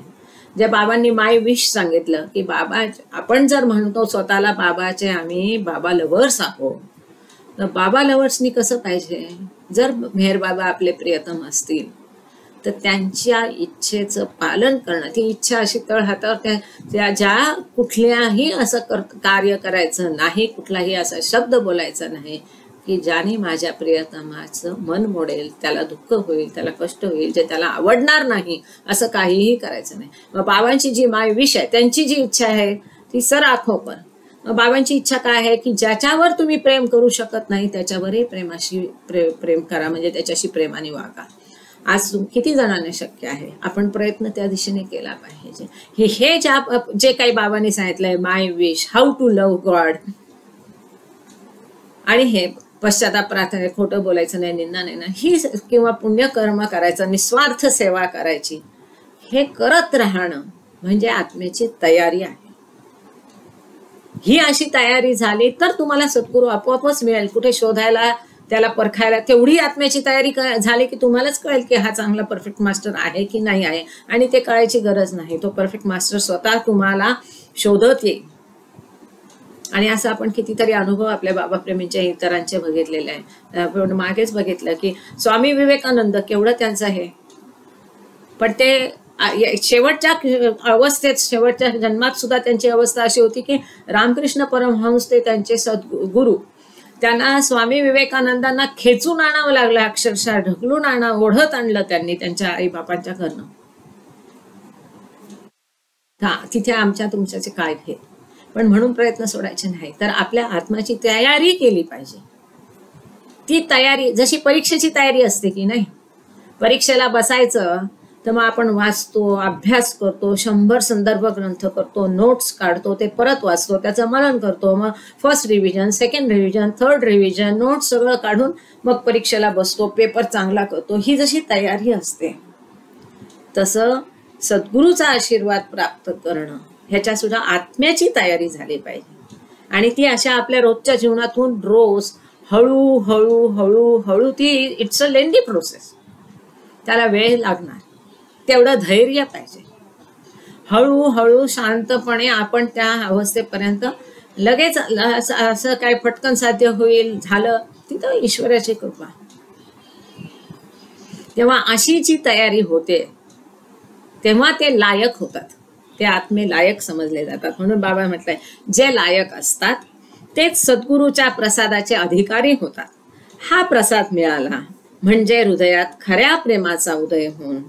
जे बाबांनी माय विश सांगितलं की बाबा, आपण जर म्हणतो स्वतःला बाबाचे आम्ही बाबा लवर्स आहोत, तर बाबा लवर्सनी कसं पाहिजे? जर मेहर बाबा आपले प्रियतम असतील तर त्यांच्या इच्छेचं पालन करणं. ती इच्छा अशी तळहातावर ज्या कुठल्याही असं कार्य करायचं नाही, कुठलाही असा शब्द बोलायचा नाही की ज्याने माझ्या प्रियतमाचं मन मोडेल, त्याला दुःख होईल, त्याला कष्ट होईल, जे त्याला आवडणार नाही, असं काहीही करायचं नाही. मग बाबांची जी माय विश आहे, त्यांची जी इच्छा आहे ती सर आखो पर. मग बाबांची इच्छा काय आहे की ज्याच्यावर तुम्ही प्रेम करू शकत नाही त्याच्यावरही प्रेम करा, म्हणजे त्याच्याशी प्रेमाने वागा. आज किती जणांना शक्य आहे? आपण प्रयत्न त्या दिशेने केला पाहिजे. हे जे काही बाबांनी सांगितलंय, my wish, how to love God, आणि हे पश्चाताप प्रार्थना, खोटं बोलायचं नाही, निंदा नाही ना, ही किंवा पुण्यकर्म करायचं, निस्वार्थ सेवा करायची, हे करत राहणं म्हणजे आत्म्याची तयारी आहे. ही अशी तयारी झाली तर तुम्हाला सद्गुरू आपोआपच मिळेल. कुठे शोधायला, त्याला परखायला, तेवढी आत्म्याची तयारी झाली की तुम्हालाच कळेल की हा चांगला परफेक्ट मास्टर आहे की नाही आहे. आणि ते कळायची गरज नाही, तो परफेक्ट मास्टर स्वतः तुम्हाला शोधत येईल. आणि असं आपण कितीतरी अनुभव आपल्या बाबा प्रेमींच्या इतरांचे बघितलेले आहे. आपण मागेच बघितलं की स्वामी विवेकानंद, केवढं त्यांचं हे, पण ते शेवटच्या अवस्थेत, शेवटच्या जन्मात सुद्धा त्यांची अवस्था अशी होती की रामकृष्ण परमहंस ते त्यांचे सद्गुरू त्यांना स्वामी विवेकानंदांना खेचून आणावं लागलं, अक्षरशः ढकलून ओढत आणलं त्यांनी त्यांच्या आईबापांच्या घरनं. हा, तिथे आमच्या तुमच्याचे काय भेद, पण म्हणून प्रयत्न सोडायचे नाही. तर आपल्या आत्माची तयारी केली पाहिजे. ती तयारी जशी परीक्षेची तयारी असते की नाही, परीक्षेला बसायचं तर मग आपण वाचतो, अभ्यास करतो, 100 संदर्भ ग्रंथ करतो, नोट्स काढतो, ते परत वाचतो, त्याचं मनन करतो, मग first revision, second revision, third revision, notes सगळं काढून मग परीक्षेला बसतो, पेपर चांगला करतो. ही जशी तयारी असते, तसं सद्गुरूचा आशीर्वाद प्राप्त करणं ह्याच्या सुद्धा आत्म्याची तयारी झाली पाहिजे. आणि ती अशा आपल्या रोजच्या जीवनातून रोज हळूहळू हळूहळू ती इट्स अ लेंदी प्रोसेस, त्याला वेळ लागणार, तेवढं धैर्य पाहिजे. हळूहळू शांतपणे आपण त्या अवस्थेपर्यंत लगेच असं काय पटकन साध्य होईल झालं, तिथं ईश्वराची कृपा. तेव्हा अशी जी तयारी होते तेव्हा ते लायक होतात, ते आत्मे लायक समजले जातात. म्हणून बाबा म्हटलंय, जे लायक असतात तेच सद्गुरूच्या प्रसादाचे अधिकारी होतात. हा प्रसाद मिळाला म्हणजे हृदयात खऱ्या प्रेमाचा उदय होऊन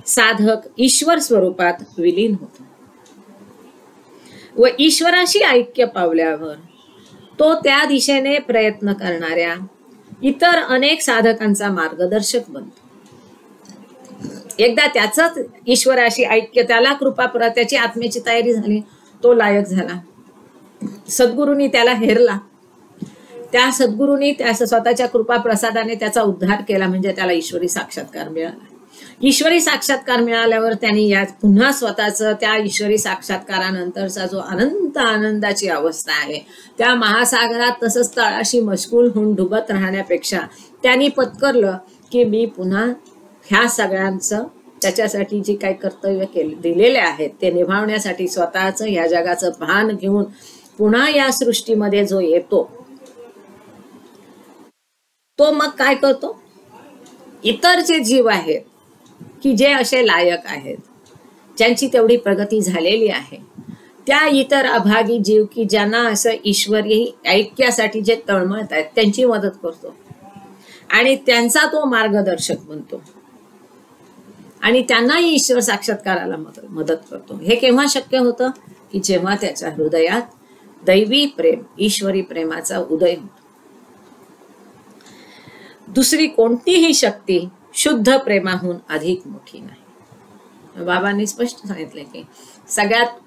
साधक ईश्वर स्वरूपात विलीन होतो व ईश्वराशी ऐक्य पावल्यावर तो त्या दिशेने प्रयत्न करणाऱ्या इतर अनेक साधकांचा मार्गदर्शक बनतो. एकदा त्याच ईश्वराशी ऐक्य, त्याला कृपा, त्याची आत्म्याची तयारी झाली, तो लायक झाला. सद्गुरूंनी त्याला हेरला, त्या सद्गुरूंनी त्या स्वतःच्या कृपा प्रसादाने त्याचा उद्धार केला, म्हणजे त्याला ईश्वरी साक्षात्कार मिळाला. ईश्वरी साक्षात्कार मिळाल्यावर त्यांनी या पुन्हा स्वतःचं त्या ईश्वरी साक्षात्कारानंतरचा जो अनंत आनंदाची अवस्था आहे, त्या महासागरात तसंच तळाशी मशगूल होऊन डुबत राहण्यापेक्षा त्यांनी पत्करलं की मी पुन्हा ह्या सगळ्यांचं, त्याच्यासाठी जी काही कर्तव्य दिलेले आहेत ते निभावण्यासाठी स्वतःचं या जगाचं भान घेऊन पुन्हा या सृष्टीमध्ये जो येतो, तो मग काय करतो, इतर जे जीव आहेत की जे असे लायक आहेत, ज्यांची तेवढी प्रगती झालेली आहे, त्या इतर अभागी जीव की ज्यांना असं ईश्वरी ऐक्यासाठी जे तळमळत आहेत त्यांची मदत करतो आणि त्यांचा तो मार्गदर्शक बनतो आणि त्यांनाही ईश्वर साक्षात्काराला मदत करतो. हे केव्हा शक्य होतं की जेव्हा त्याच्या हृदयात दैवी प्रेम, ईश्वरी प्रेमाचा उदय होतो. दुसरी कोणतीही शक्ती शुद्ध प्रेमाहून अधिक मोठी नाही. बाबांनी स्पष्ट सांगितले की सगळ्यात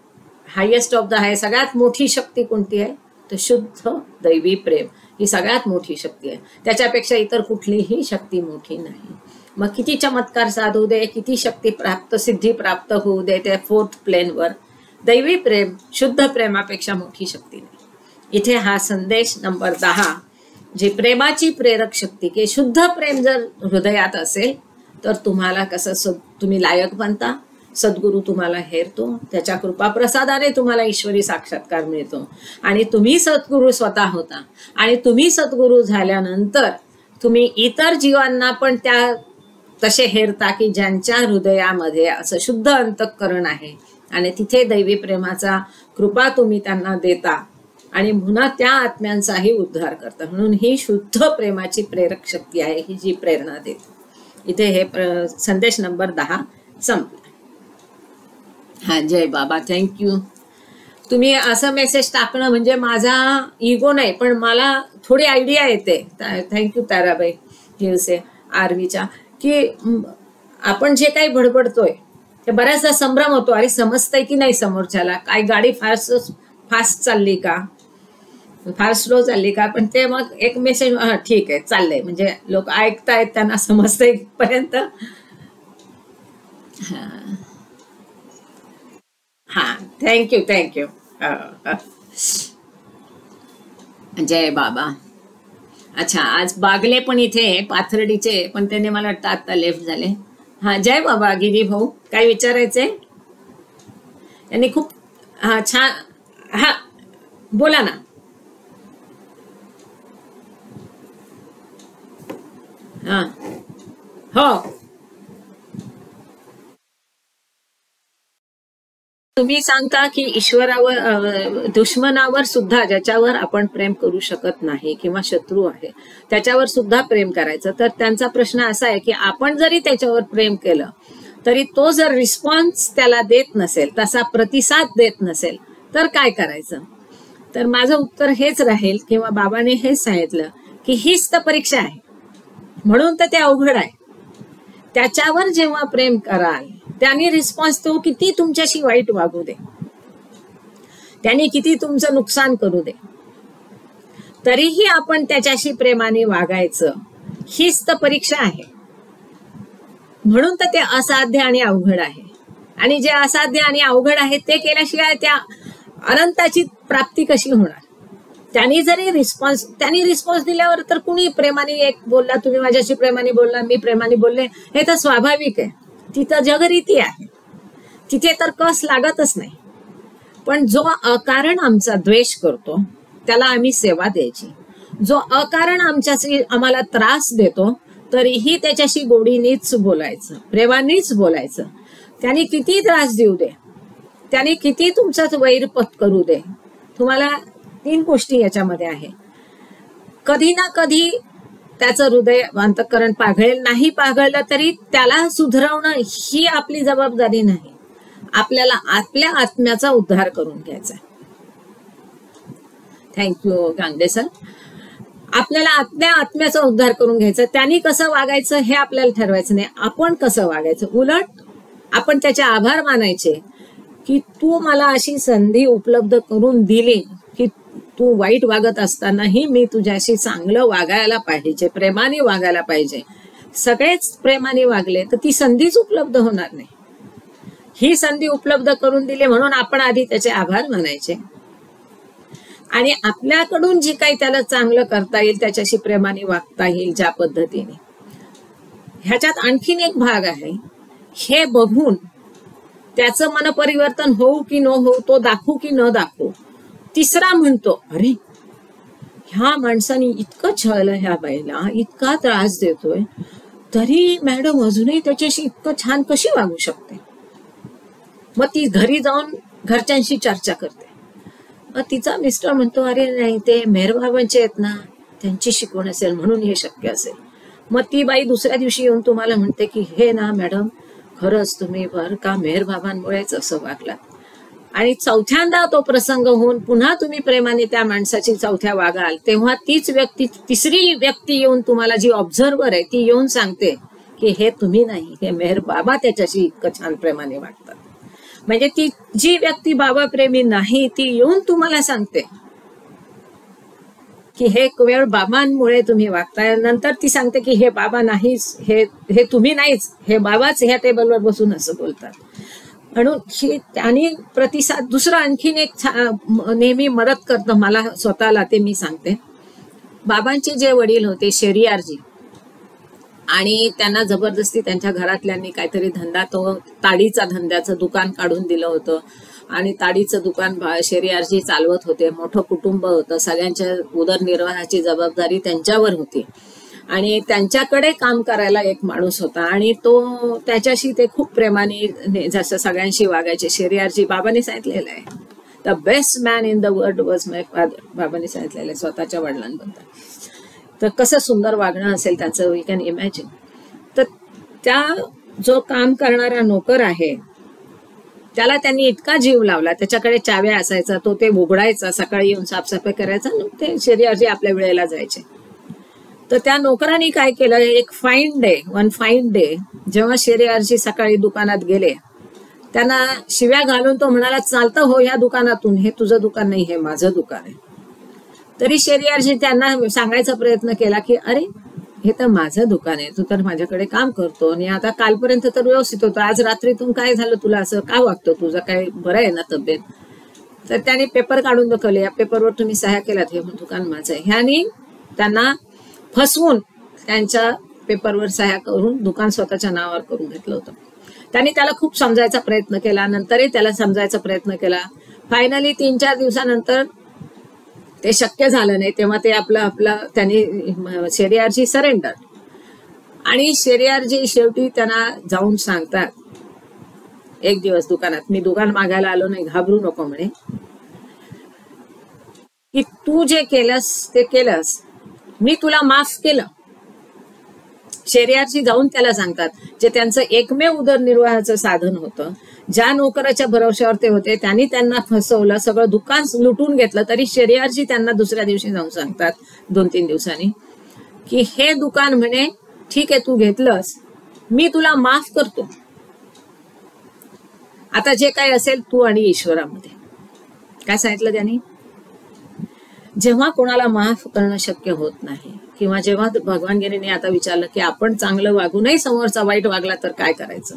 हायेस्ट ऑफ द हाय, सगळ्यात मोठी शक्ती कोणती आहे, तर शुद्ध दैवी प्रेम ही सगळ्यात मोठी शक्ती आहे. त्याच्यापेक्षा इतर कुठलीही शक्ती मोठी नाही. मग किती चमत्कार साधू दे, किती शक्ती प्राप्त, सिद्धी प्राप्त होऊ दे, त्या 4th प्लेनवर दैवी प्रेम, शुद्ध प्रेमापेक्षा मोठी शक्ती नाही. इथे हा संदेश नंबर 10, जी प्रेमाची प्रेरक शक्ती, की शुद्ध प्रेम जर हृदयात असेल तर तुम्हाला कसं तुम्ही लायक बनता, सद्गुरू तुम्हाला हेरतो, त्याच्या कृपा प्रसादाने तुम्हाला ईश्वरी साक्षात्कार मिळतो आणि तुम्ही सद्गुरू स्वतः होता. आणि तुम्ही सद्गुरू झाल्यानंतर तुम्ही इतर जीवांना पण त्या तसे हेरता की ज्यांच्या हृदयामध्ये असं शुद्ध अंतःकरण आहे आणि तिथे दैवी प्रेमाचा कृपा तुम्ही त्यांना देता आणि पुन्हा त्या आत्म्यांचाही उद्धार करता. म्हणून ही शुद्ध प्रेमाची प्रेरक शक्ती आहे, ही जी प्रेरणा देते. इथे हे संदेश नंबर 10 संपला. हा, जय बाबा, थँक्यू. तुम्ही असं मेसेज टाकणं म्हणजे माझा इगो नाही, पण मला थोडी आयडिया येते. थँक्यू ताराबाई हिवसे आरवीच्या, की आपण जे काही बडबडतोय ते बऱ्याचदा संभ्रम होतो, अरे समजतंय की नाही समोरच्याला, काय गाडी फास्ट चालली का, फार स्लो चालली का, पण ते मग एक मेसेज, हा ठीक आहे चाललंय, म्हणजे लोक ऐकतायत, त्यांना समजतंय पर्यंत. हा, थँक्यू. जय बाबा. अच्छा, आज बागले पण इथे पाथर्डीचे, पण त्याने मला वाटतं आता लेफ्ट झाले. हा, जय बाबा. गिरी भाऊ, काय विचारायचंय? यांनी खूप छान, हा बोला ना. हा, हो. तुम्ही सांगता की ईश्वरावर दुश्मनावर सुद्धा ज्याच्यावर आपण प्रेम करू शकत नाही किंवा शत्रू आहे त्याच्यावर सुद्धा प्रेम करायचं. तर त्यांचा प्रश्न असा आहे की आपण जरी त्याच्यावर प्रेम केलं तरी तो जर रिस्पॉन्स त्याला देत नसेल, तसा प्रतिसाद देत नसेल तर काय करायचं. तर माझं उत्तर हेच राहील किंवा बाबाने हेच सांगितलं की हीच तर परीक्षा आहे, म्हणून तर ते अवघड आहे. त्याच्यावर जेव्हा प्रेम कराल त्याने रिस्पॉन्स, तो किती तुमच्याशी वाईट वागू दे, त्याने किती तुमचं नुकसान करू दे, तरीही आपण त्याच्याशी प्रेमाने वागायचं, हीच तर परीक्षा आहे. म्हणून तर ते असाध्य आणि अवघड आहे. आणि जे असाध्य आणि अवघड आहे ते केल्याशिवाय त्या अनंताची प्राप्ती कशी होणार. त्यांनी रिस्पॉन्स दिल्यावर तर कुणी प्रेमाने एक बोलला, तुम्ही माझ्याशी प्रेमाने बोलला, मी प्रेमाने बोलले, हे तर स्वाभाविक आहे. तिथं जगरीती आहे, तिथे तर कस लागतच नाही. पण जो अकारण आमचा द्वेष करतो त्याला आम्ही सेवा द्यायची. जो अकारण आम्हाला त्रास देतो तरीही त्याच्याशी गोडीनेच बोलायचं, प्रेमानेच बोलायचं. त्याने किती त्रास देऊ दे, त्याने किती तुमचाच वैरपत करू दे. तुम्हाला 3 गोष्टी याच्यामध्ये आहे. कधी ना कधी त्याचं हृदय अंतःकरण पाघळेल, नाही पाघळलं तरी त्याला सुधारवणं ही आपली जबाबदारी नाही. आपल्याला आपल्या आत्म्याचा उद्धार करून घ्यायचा. Thank you Gangade sir. आपल्याला आपल्या आत्म्याचा उद्धार करून घ्यायचा. त्यांनी कसं वागायचं हे आपल्याला ठरवायचं नाही, आपण कसं वागायचं. उलट आपण त्याचे आभार मानायचे की तू मला अशी संधी उपलब्ध करून दिली की तू वाईट वागत असतानाही मी तुझ्याशी चांगलं वागायला पाहिजे, प्रेमाने वागायला पाहिजे. सगळेच प्रेमाने वागले तर ती संधीच उपलब्ध होणार नाही. ही संधी उपलब्ध करून दिली म्हणून आपण आधी त्याचे आभार मानायचे आणि आपल्याकडून जे काही त्याला चांगलं करता येईल, त्याच्याशी प्रेमाने वागता येईल ज्या पद्धतीने. ह्याच्यात आणखीन एक भाग आहे. हे बघून त्याचं मन परिवर्तन होऊ की न होऊ, तो दाखवू की न दाखवू. तिसरा म्हणतो, अरे ह्या माणसाने इतकं छळलं ह्या बाईला, इतका त्रास देतोय, तरी मॅडम अजूनही त्याच्याशी इतकं छान कशी वागू शकते. मग ती घरी जाऊन घरच्यांशी चर्चा करते. मग तिचा मिस्टर म्हणतो, अरे नाही, ते मेहरबाबांचे आहेत ना, त्यांची शिकवण असेल म्हणून हे शक्य असेल. मग ती बाई दुसऱ्या दिवशी येऊन तुम्हाला म्हणते की हे ना मॅडम, खरंच तुम्ही बरं का मेहरबाबांमुळेच असं वागलात. आणि चौथ्यांदा तो प्रसंग होऊन पुन्हा तुम्ही प्रेमाने त्या माणसाची चौथ्या वागाल तेव्हा तीच व्यक्ती, तिसरी व्यक्ती येऊन तुम्हाला, जी ऑब्झर्वर आहे ती येऊन सांगते की हे तुम्ही नाही, हे मेहरबाबा त्याच्याशी इतकं छान प्रेमाने वागतात. म्हणजे ती जी व्यक्ती बाबा प्रेमी नाही ती येऊन तुम्हाला सांगते की हे केवळ बाबांमुळे तुम्ही वागताय. नंतर ती सांगते की हे बाबा नाहीच, हे तुम्ही नाहीच, हे बाबाच ह्या टेबलवर बसून असं बोलतात. म्हणून त्यांनी प्रतिसाद. दुसरं आणखीन एक नेहमी मदत करतं मला स्वतःला, ते मी सांगते. बाबांचे जे वडील होते शेरियारजी, आणि त्यांना जबरदस्ती त्यांच्या घरातल्यांनी काहीतरी धंदा, तो ताडीचा धंद्याचं दुकान काढून दिलं होतं आणि ताडीचं दुकान शेरियारजी चालवत होते. मोठं कुटुंब होतं, सगळ्यांच्या उदरनिर्वाहाची जबाबदारी त्यांच्यावर होती आणि त्यांच्याकडे काम करायला एक माणूस होता आणि तो त्याच्याशी ते खूप प्रेमाने जसं सगळ्यांशी वागायचे. शेरियारजी, बाबांनी सांगितलेलं आहे, the best man in the world was my father. बाबांनी सांगितलेलं आहे स्वतःच्या वडिलांबद्दल. तर कसं सुंदर वागणं असेल त्याचं, वी कॅन इमॅजिन. तर त्या जो काम करणारा नोकर आहे त्याला त्यांनी इतका जीव लावला, त्याच्याकडे चाव्या असायचा, तो ते उघडायचा, सकाळी येऊन साफसफाई करायचा, ते शेरियारजी आपल्या वेळेला जायचे. तर त्या नोकरांनी काय केलं, एक वन फाईन डे जेव्हा शेरियारजी सकाळी दुकानात गेले, त्यांना शिव्या घालून तो म्हणाला, चालतं हो या दुकानातून, हे तुझं दुकान नाही, हे माझं दुकान आहे. तरी शेरियारजी त्यांना सांगायचा प्रयत्न केला की अरे हे तर माझं दुकान आहे, तू तर माझ्याकडे काम करतो आणि आता कालपर्यंत तर व्यवस्थित होतं, आज रात्रीतून काय झालं, तुला असं का वागतं, तुझं काय बरं आहे ना तब्येत. तर त्यांनी पेपर काढून दाखवले, या पेपरवर तुम्ही सह्या केलात, हे दुकान माझं आहे. ह्यानी त्यांना फसवून त्यांच्या पेपरवर सह्या करून दुकान स्वतःच्या नावावर करून घेतलं होतं. त्यांनी त्याला खूप समजायचा प्रयत्न केला, नंतरही त्याला समजायचा प्रयत्न केला. फायनली 3-4 दिवसानंतर ते शक्य झालं नाही, तेव्हा ते त्यांनी शेरियारजी सरेंडर. आणि शेरियारजी शेवटी त्यांना जाऊन सांगतात, एक दिवस दुकानात, मी दुकान मागायला आलो नाही, घाबरू नको म्हणे, की तू जे केलंस ते केलंस, मी तुला माफ केलं. शरियारशी जाऊन त्याला सांगतात, जे त्यांचं एकमेव उदरनिर्वाहाचं साधन होतं, ज्या नोकराच्या भरोश्यावर ते होते, त्यांनी त्यांना फसवलं, सगळं दुकान लुटून घेतलं, तरी शरियारशी त्यांना दुसऱ्या दिवशी जाऊन सांगतात 2-3 दिवसांनी, की हे दुकान म्हणे ठीक आहे तू घेतलंस, मी तुला माफ करतो, आता जे काही असेल तू आणि ईश्वरामध्ये. काय सांगितलं त्यांनी? जेव्हा कोणाला माफ करणं शक्य होत नाही, किंवा जेव्हा भगवानगिरीने आता विचारलं की आपण चांगलं वागूनही समोरचा वाईट वागला तर काय करायचं,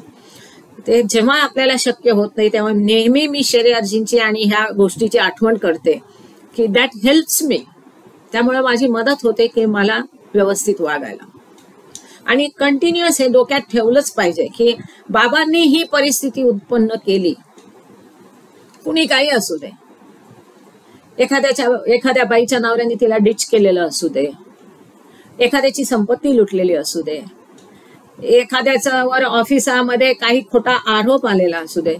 ते जेव्हा आपल्याला शक्य होत नाही, तेव्हा नेहमी मी शरीरार्जींची आणि ह्या गोष्टीची आठवण करते की दॅट हेल्प्स मी. त्यामुळे माझी मदत होते की मला व्यवस्थित वागायला. आणि कंटिन्युअस हे डोक्यात ठेवलंच पाहिजे की बाबांनी ही परिस्थिती उत्पन्न केली, कुणी काही असू दे, एखाद्या बाईच्या नवऱ्याने तिला डिच केलेलं असू दे, एखाद्याची संपत्ती लुटलेली असू दे, एखाद्याचा वर ऑफिसामध्ये काही खोटा आरोप आलेला असू दे,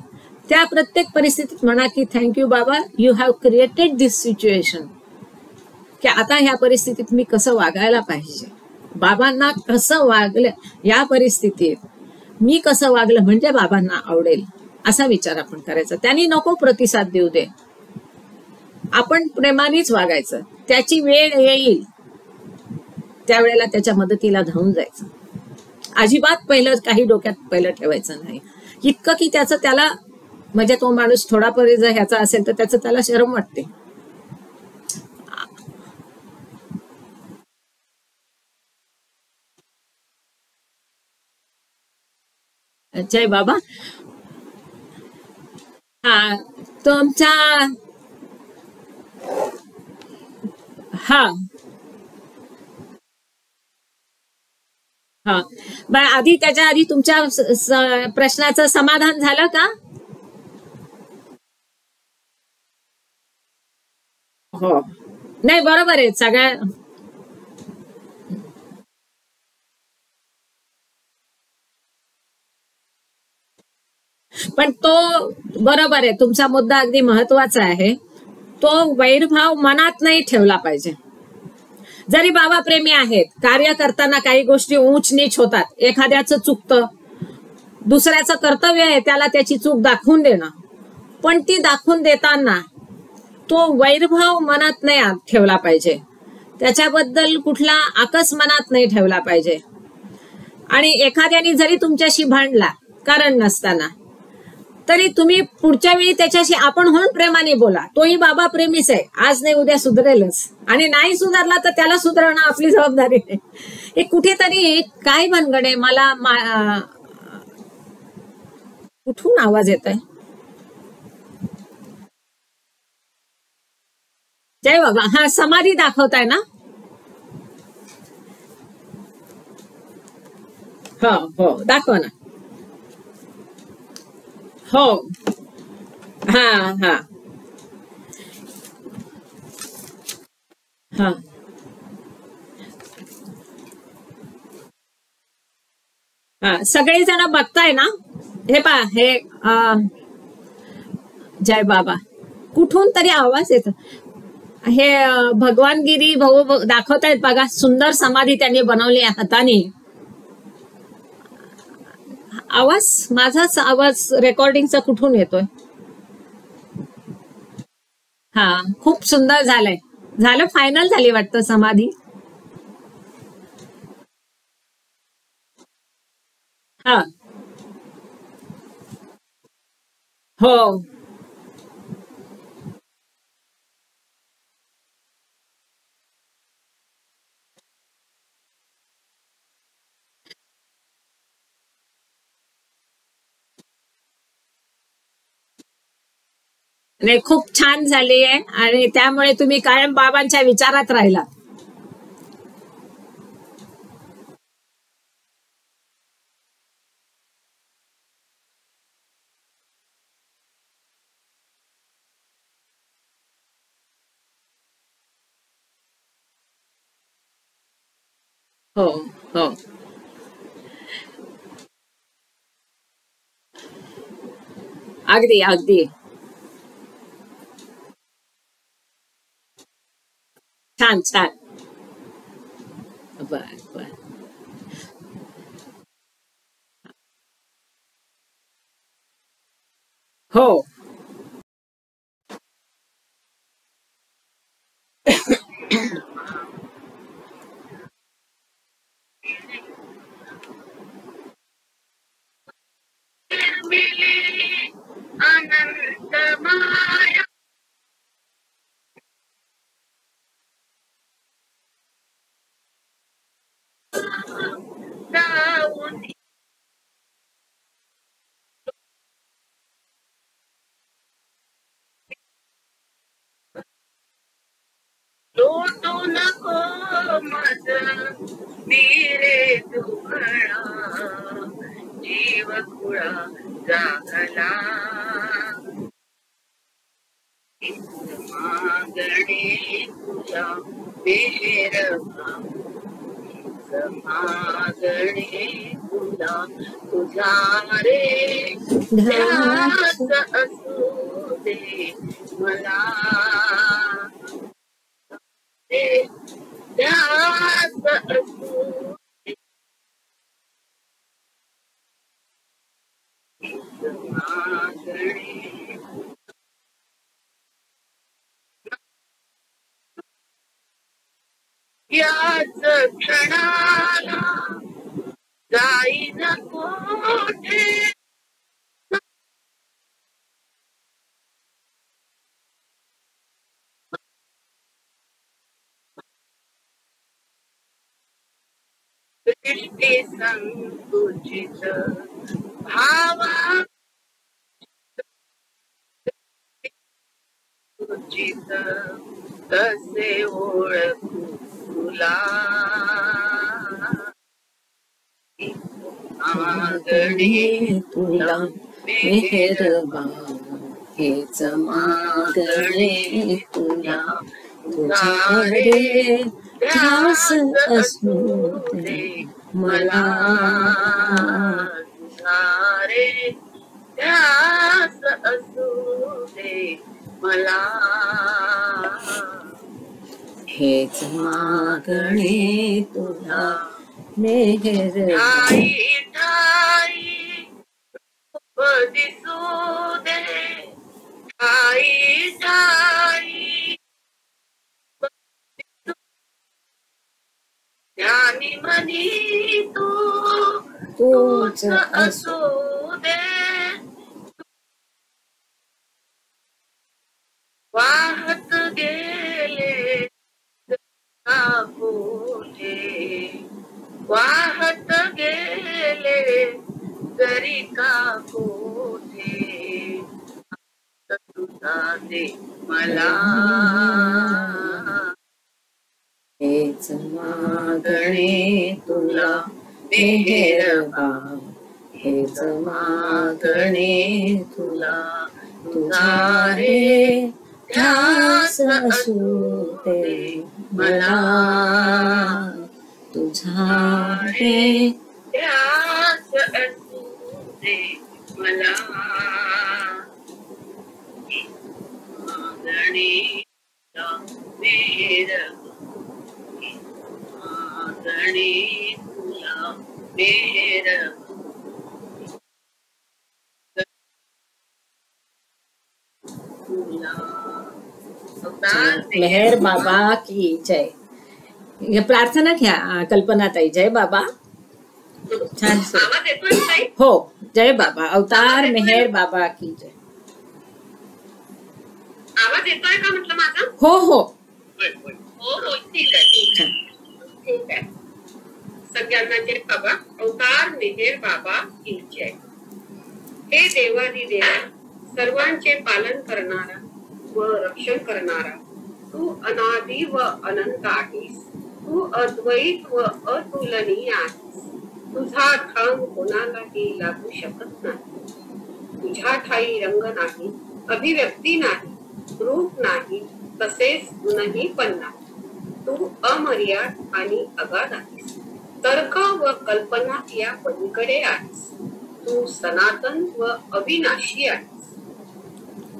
त्या प्रत्येक परिस्थितीत म्हणा की थँक्यू बाबा, you have created this situation, की आता ह्या परिस्थितीत मी कसं वागायला पाहिजे, बाबांना कसं वागलं या परिस्थितीत, मी कसं वागलं म्हणजे बाबांना आवडेल, असा विचार आपण करायचा. त्यांनी नको प्रतिसाद देऊ दे, आपण प्रेमानेच वागायचं. त्याची वेळ येईल त्यावेळेला त्याच्या मदतीला धावून जायचं. अजिबात पहिलं काही डोक्यात पहिलं ठेवायचं नाही, इतकं की त्याला म्हणजे तो माणूस थोडापर्यंत जर ह्याचा असेल तर त्याला शरम वाटते. जय बाबा. हा तुमचा हा हा बरं, आधी त्याच्या आधी तुमच्या प्रश्नाचं समाधान झालं का? हो, नाही बरोबर आहे सगळ्या. पण तो बरोबर आहे, तुमचा मुद्दा अगदी महत्वाचा आहे. तो वैरभाव मनात नाही ठेवला पाहिजे. जरी बाबा प्रेमी आहेत, कार्य करताना काही गोष्टी ऊंच नीच होतात, एखाद्याचं चुकतं, दुसऱ्याचं कर्तव्य आहे त्याला त्याची चूक दाखवून देणं, पण ती दाखवून देताना तो वैरभाव मनात नाही ठेवला पाहिजे, त्याच्याबद्दल कुठला आकस मनात नाही ठेवला पाहिजे. आणि एखाद्याने जरी तुमच्याशी भांडला कारण नसताना, तरी तुम्ही पुढच्या वेळी त्याच्याशी आपण होऊन प्रेमाने बोला. तोही बाबा प्रेमीच आहे, आज नाही उद्या सुधरेलच, आणि नाही सुधारला तर त्याला सुधारणं आपली जबाबदारी आहे. हे कुठेतरी काय भानगड मला कुठून आवाज येतोय? जय बाबा. हा समाधी दाखवताय ना? हो हो दाखवा ना. हो हा हा हा हा सगळेजण बघताय ना? हे पा हे जय बाबा, कुठून तरी आवाज येतो. हे भगवानगिरी भाऊ दाखवतायत बघा, सुंदर समाधी त्यांनी बनवली आहे हाताने. आवाज माझाच आवाज रेकॉर्डिंगचा कुठून येतोय? हा खूप सुंदर झालंय. झालं, फायनल झाली वाटतं समाधी. हा हो नाही, खूप छान झाली आहे, आणि त्यामुळे तुम्ही कायम बाबांच्या विचारात राहिला. हो हो अगदी अगदी छान छान. बर बर. हो. लोटू नको मज वीरे तुकडा जीव खुळा जागला मागणे तुझा मेहर मागणे तुला तुझा रे ध्यास असू दे मला ध्यास असू मागणे याच क्षणाला जाईन कोठे दृष्टी संकुचित भावा कुचित कसे ओळखू तुला मागणे तुला मेहरबा हेच मागणे तुला तुझा रे ध्यास असू दे मला. तुझा रे ध्यास असू दे मला हेच मागणे तुला मेहरबा. ठाई ठाई रूप दिसू दे ठाई ठाई ज्ञानी मनी तूच असू दे वाहत गेले का कोठे वाहत गेले जरी का कोठे तुझा दे मला हेच मागणे तुला मेहरबा हेच मागणे तुला तुझा रे ध्यास असू दे मला. तुझा रे ध्यास असू दे मला मागणे मेहर मागणे तुला मेहर मेहर बाबा की जय. प्रार्थना घ्या कल्पना ताई. जय बाबा. छान. आवाज येतोय ताई? हो. जय बाबा. अवतार मेहर बाबा की जय. आवाज येतोय का म्हटलं माझा? हो हो हो हो ठीक आहे ठीक आहे. सगळ्यांना जय बाबा. अवतार मेहर बाबा की जय. हे देवादी देवा सर्वांचे पालन करणारा व रक्षण करणारा तू अनादि व अनंत आहेस. तू अद्वैत व अतुलनीय आहेस. तुझा ठाम कोणालाही लागू शकत नाही. तुझ्या ठाई रंग नाही अभिव्यक्ती नाही रूप नाही तसेच गुणही पण नाही. तू अमर्याद आणि अगाध आहेस. तर्क व कल्पना या पलीकडे आहेस. तू सनातन व अविनाशी आहेस.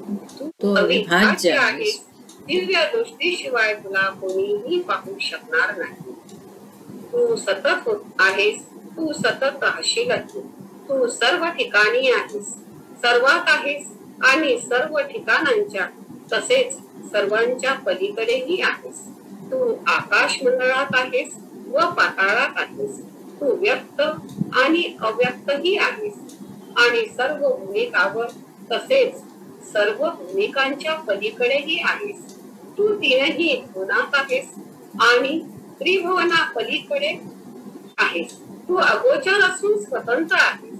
तो अविभाज्य आहेस. दिव्य दृष्टीशिवाय तुला कोणीही पाहू शकणार नाही. तू सतत आहेस, तू सतत राहशीलच. तू सर्व ठिकाणी आहेस, सर्वात आहेस आणि सर्व ठिकाणांच्या तसेच सर्वांच्या पलीकडेही आहेस. तू आकाश मंडळात आहेस व पाताळात आहेस. तू व्यक्त आणि अव्यक्तही आहेस आणि सर्व भूमिकावर तसेच सर्व भूमिकांच्या पलीकडेही आहेस. तू तीनही भुवनात आहेस आणि त्रिभुवना पलीकडे आहेस. तू अगोचर असून स्वतंत्र आहेस.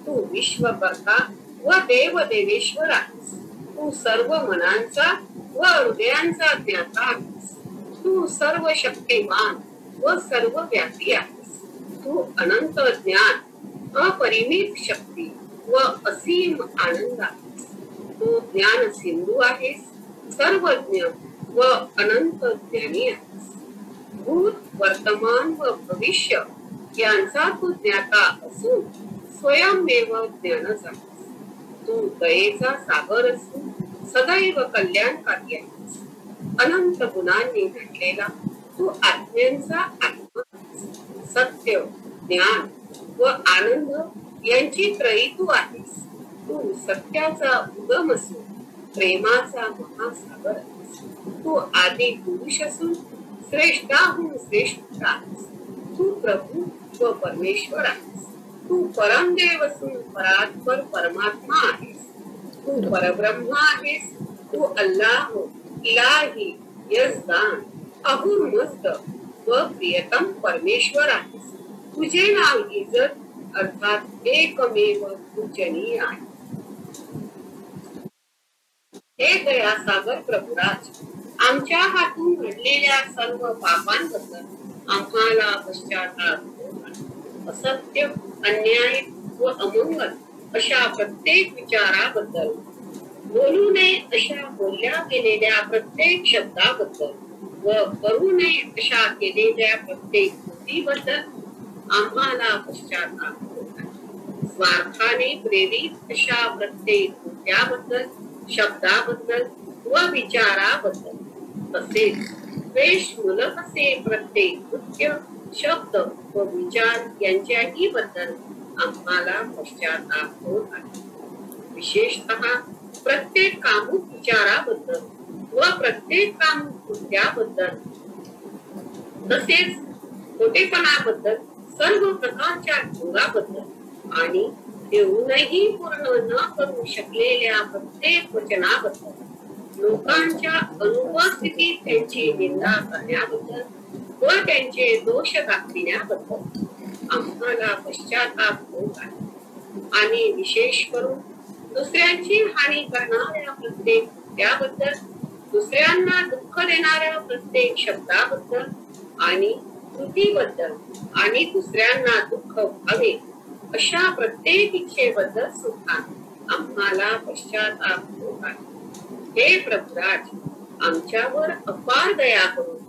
तू विश्वकर्ता व देव देवेश्वर आहेस. तू सर्व मनांचा व हृदयांचा ज्ञाता आहेस. तू सर्व शक्तिमान व सर्व व्यापी आहेस. तू अनंत ज्ञान, अपरिमित शक्ती व असीम आनंद आहेस. तू ज्ञान सिंधू आहेस, सर्वज्ञ व अनंत ज्ञानी आहेस. भूत, वर्तमान व भविष्य यांचा तू ज्ञाता असून स्वयंमेव ज्ञानच आहेस. तू दयेचा सागर असून सदैव कल्याणकारी आहेस. अनंत गुणांनी नटलेला तू आत्म्यांचा आत्मा आहेस. सत्य, ज्ञान व आनंद यांची त्रयी तू आहेस. तू सत्याचा उगम असून प्रेमाचा महासागर आहेस. तू आदि पुरुष असून श्रेष्ठाहून श्रेष्ठ आहेस. तू प्रभू व परमेश्वर आहेस. तू परमदेव असून परात्पर परमात्मा आहेस. तू परब्रह्म आहेस. तू अल्लाह, इलाही, यजदान, अहुर मस्त व प्रियतम परमेश्वर आहेस. तुझे नाव इज्जत अर्थात एकमेव पूजनीय आहे. हे दयासागर प्रभुराज, आमच्या हातून घडलेल्या सर्व पापांबद्दल आम्हाला पश्चाताप होतो. असत्य, अन्याय व अमंगल अशा प्रत्येक विचाराबद्दल, बोलू नये अशा बोलल्या गेलेल्या प्रत्येक शब्दाबद्दल व करू नये अशा केलेल्या प्रत्येक कृतीबद्दल आम्हाला पश्चाताप होतो. स्वार्थाने प्रेरित अशा प्रत्येक कृत्याबद्दल, शब्दाबद्दल व विचाराबद्दल तसेच द्वेषमूलक असे प्रत्येक कृत्य, शब्द व विचार यांच्याही बद्दल आम्हाला पश्चाताप होत आहे. विशेषतः प्रत्येक कामुक विचाराबद्दल व प्रत्येक कामुक कृत्याबद्दल तसेच खोटेपणाबद्दल, सर्व प्रकारच्या ढोंगाबद्दल आणि देऊनही पूर्ण न करू शकलेल्या प्रत्येक वचनाबद्दल, लोकांच्या अनुपस्थितीत त्यांची निंदा करण्याबद्दल व त्यांचे दोष दाखविण्याबद्दल आम्हाला पश्चाताप होत आहे. आणि विशेष करून दुसऱ्यांची हानी करणाऱ्या प्रत्येक कृत्याबद्दल, दुसऱ्यांना दुःख देणाऱ्या प्रत्येक शब्दाबद्दल आणि कृतीबद्दल आणि दुसऱ्यांना दुःख व्हावे अशा प्रत्येक इच्छेबद्दल सुद्धा आम्हाला पश्चाताप होत आहे. हे प्रभुराज, आमच्यावर अपार दया करून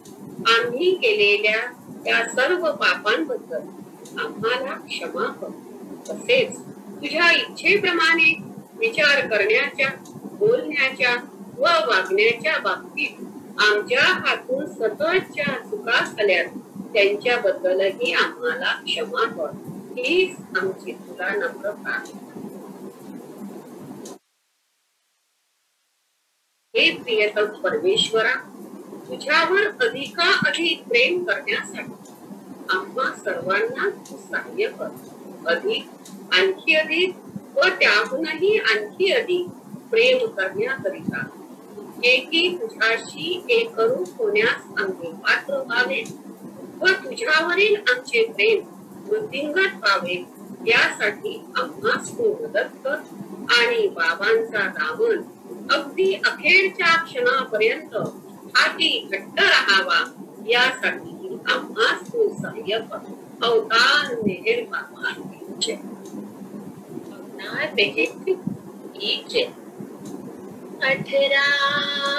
आम्ही केलेल्या त्या सर्व पापांबद्दल आम्हाला क्षमा कर. तसेच तुझ्या इच्छेप्रमाणे विचार करण्याच्या, बोलण्याच्या व वागण्याच्या बाबतीत आमच्या हातून सततच्या चुका झाल्या त्यांच्याबद्दलही आम्हाला क्षमा कर. हीच आमची तुला नम्र प्रार्थना. हे प्रियतम परमेश्वरा, तुझ्यावर अधिकाधिक प्रेम करण्यासाठी आम्हा सर्वांना तू सहाय्य कर. अधिक, आणखी अधिक व त्याहूनही आणखी अधिक प्रेम करण्याकरिता एकी तुझ्याशी एकरूप होण्यास आम्ही पात्र व्हावे व तुझ्यावरील आमचे प्रेम वृद्धिंगत व्हावे यासाठी आम्हास तू मदत कर. आणि बाबांचा दामन अगदी अखेरच्या क्षणापर्यंत हाती घट्ट राहावा यासाठी आम्हास तू सहाय्य कर. अवतार मेहेर बाबा की जय. जय. 18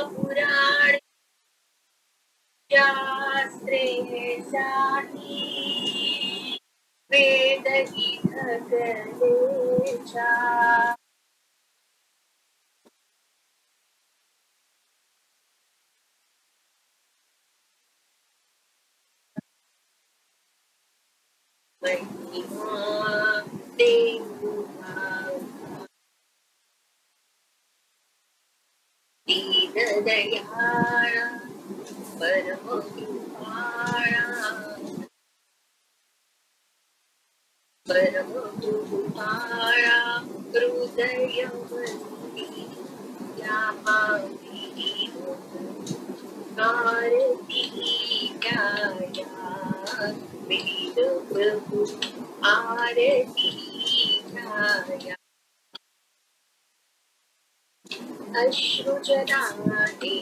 पुराण शास्त्रे जाही वेद गीत गणेशा महिमा देवा दीन दयाळा परम कृपाळा परम कृपाळा हृदयवती या आरती ध्याया वेद प्रभु आरती ध्याया अश्रुजनाने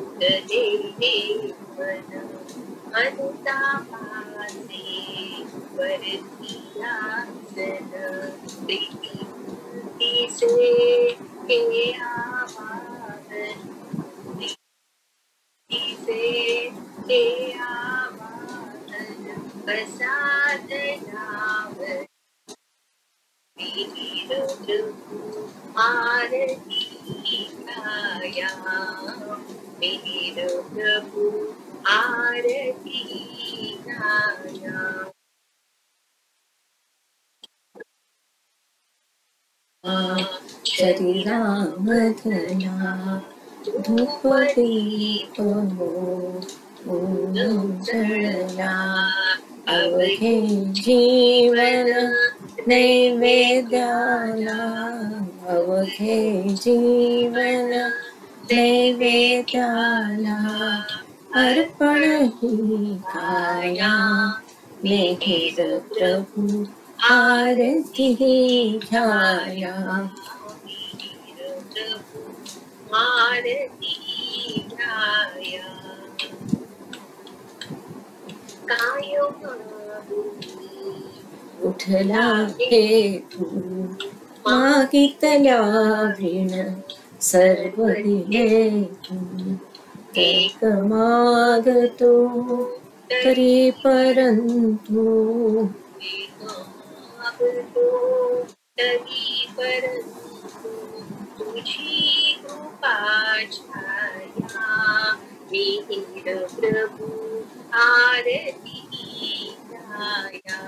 उददेने मन अनुतापाचे वरतीयासन प्रीतीसे हे आवाहन प्रीतीसे हे आवाहन प्रसादनावर वीर प्रभु आरती ध्याया वीर प्रभु आरती ध्याया शरीरामधला धूप दीप जळला अवघे जीवन नैवेद्याला अवघे जीवन नैवेद्याला अर्पण ही काया मेघेर प्रभु आरती ध्याया आरती ध्याया कायम उठला हेतू मागितल्या ऋण सर्व दिले तू एक मागतो तरी परंतु तरी परंतु तुझी कृपा छाया वीर प्रभु आरती ध्याया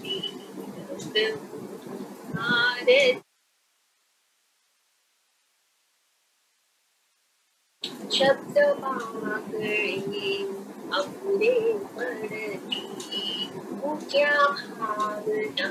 वीर प्रभु आरती शब्द मागळे अपुरे पडती मुख्या भावना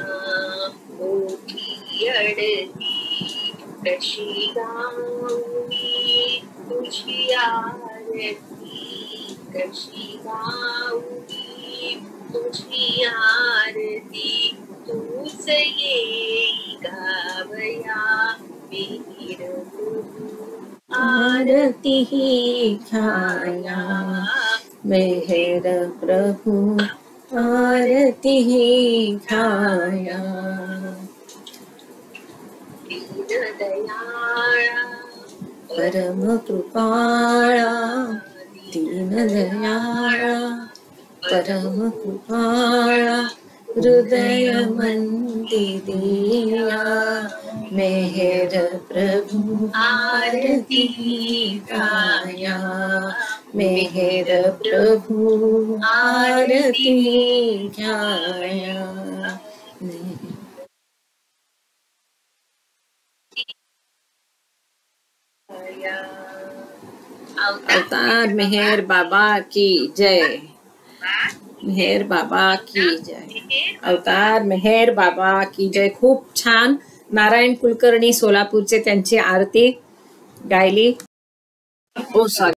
मोठी अडती कशी गावी तुझी आरती कशी गावी तुझी आरती तूच येई गावया वीर प्रभु आरती ध्याया मेहर प्रभु आरती ध्याया दीन दयाळा परम कृपाळा दीन दयाळा परम कृपाळा हृदय मंदिरिया मेहर प्रभु आरती गाया मेहर प्रभु आरती गाया अवतार मेहर बाबा की जय मेहर बाबा की जय अवतार मेहर बाबा की जय खूप छान नारायण कुलकर्णी सोलापूरचे त्यांची आरती गायली. ओ सॉरी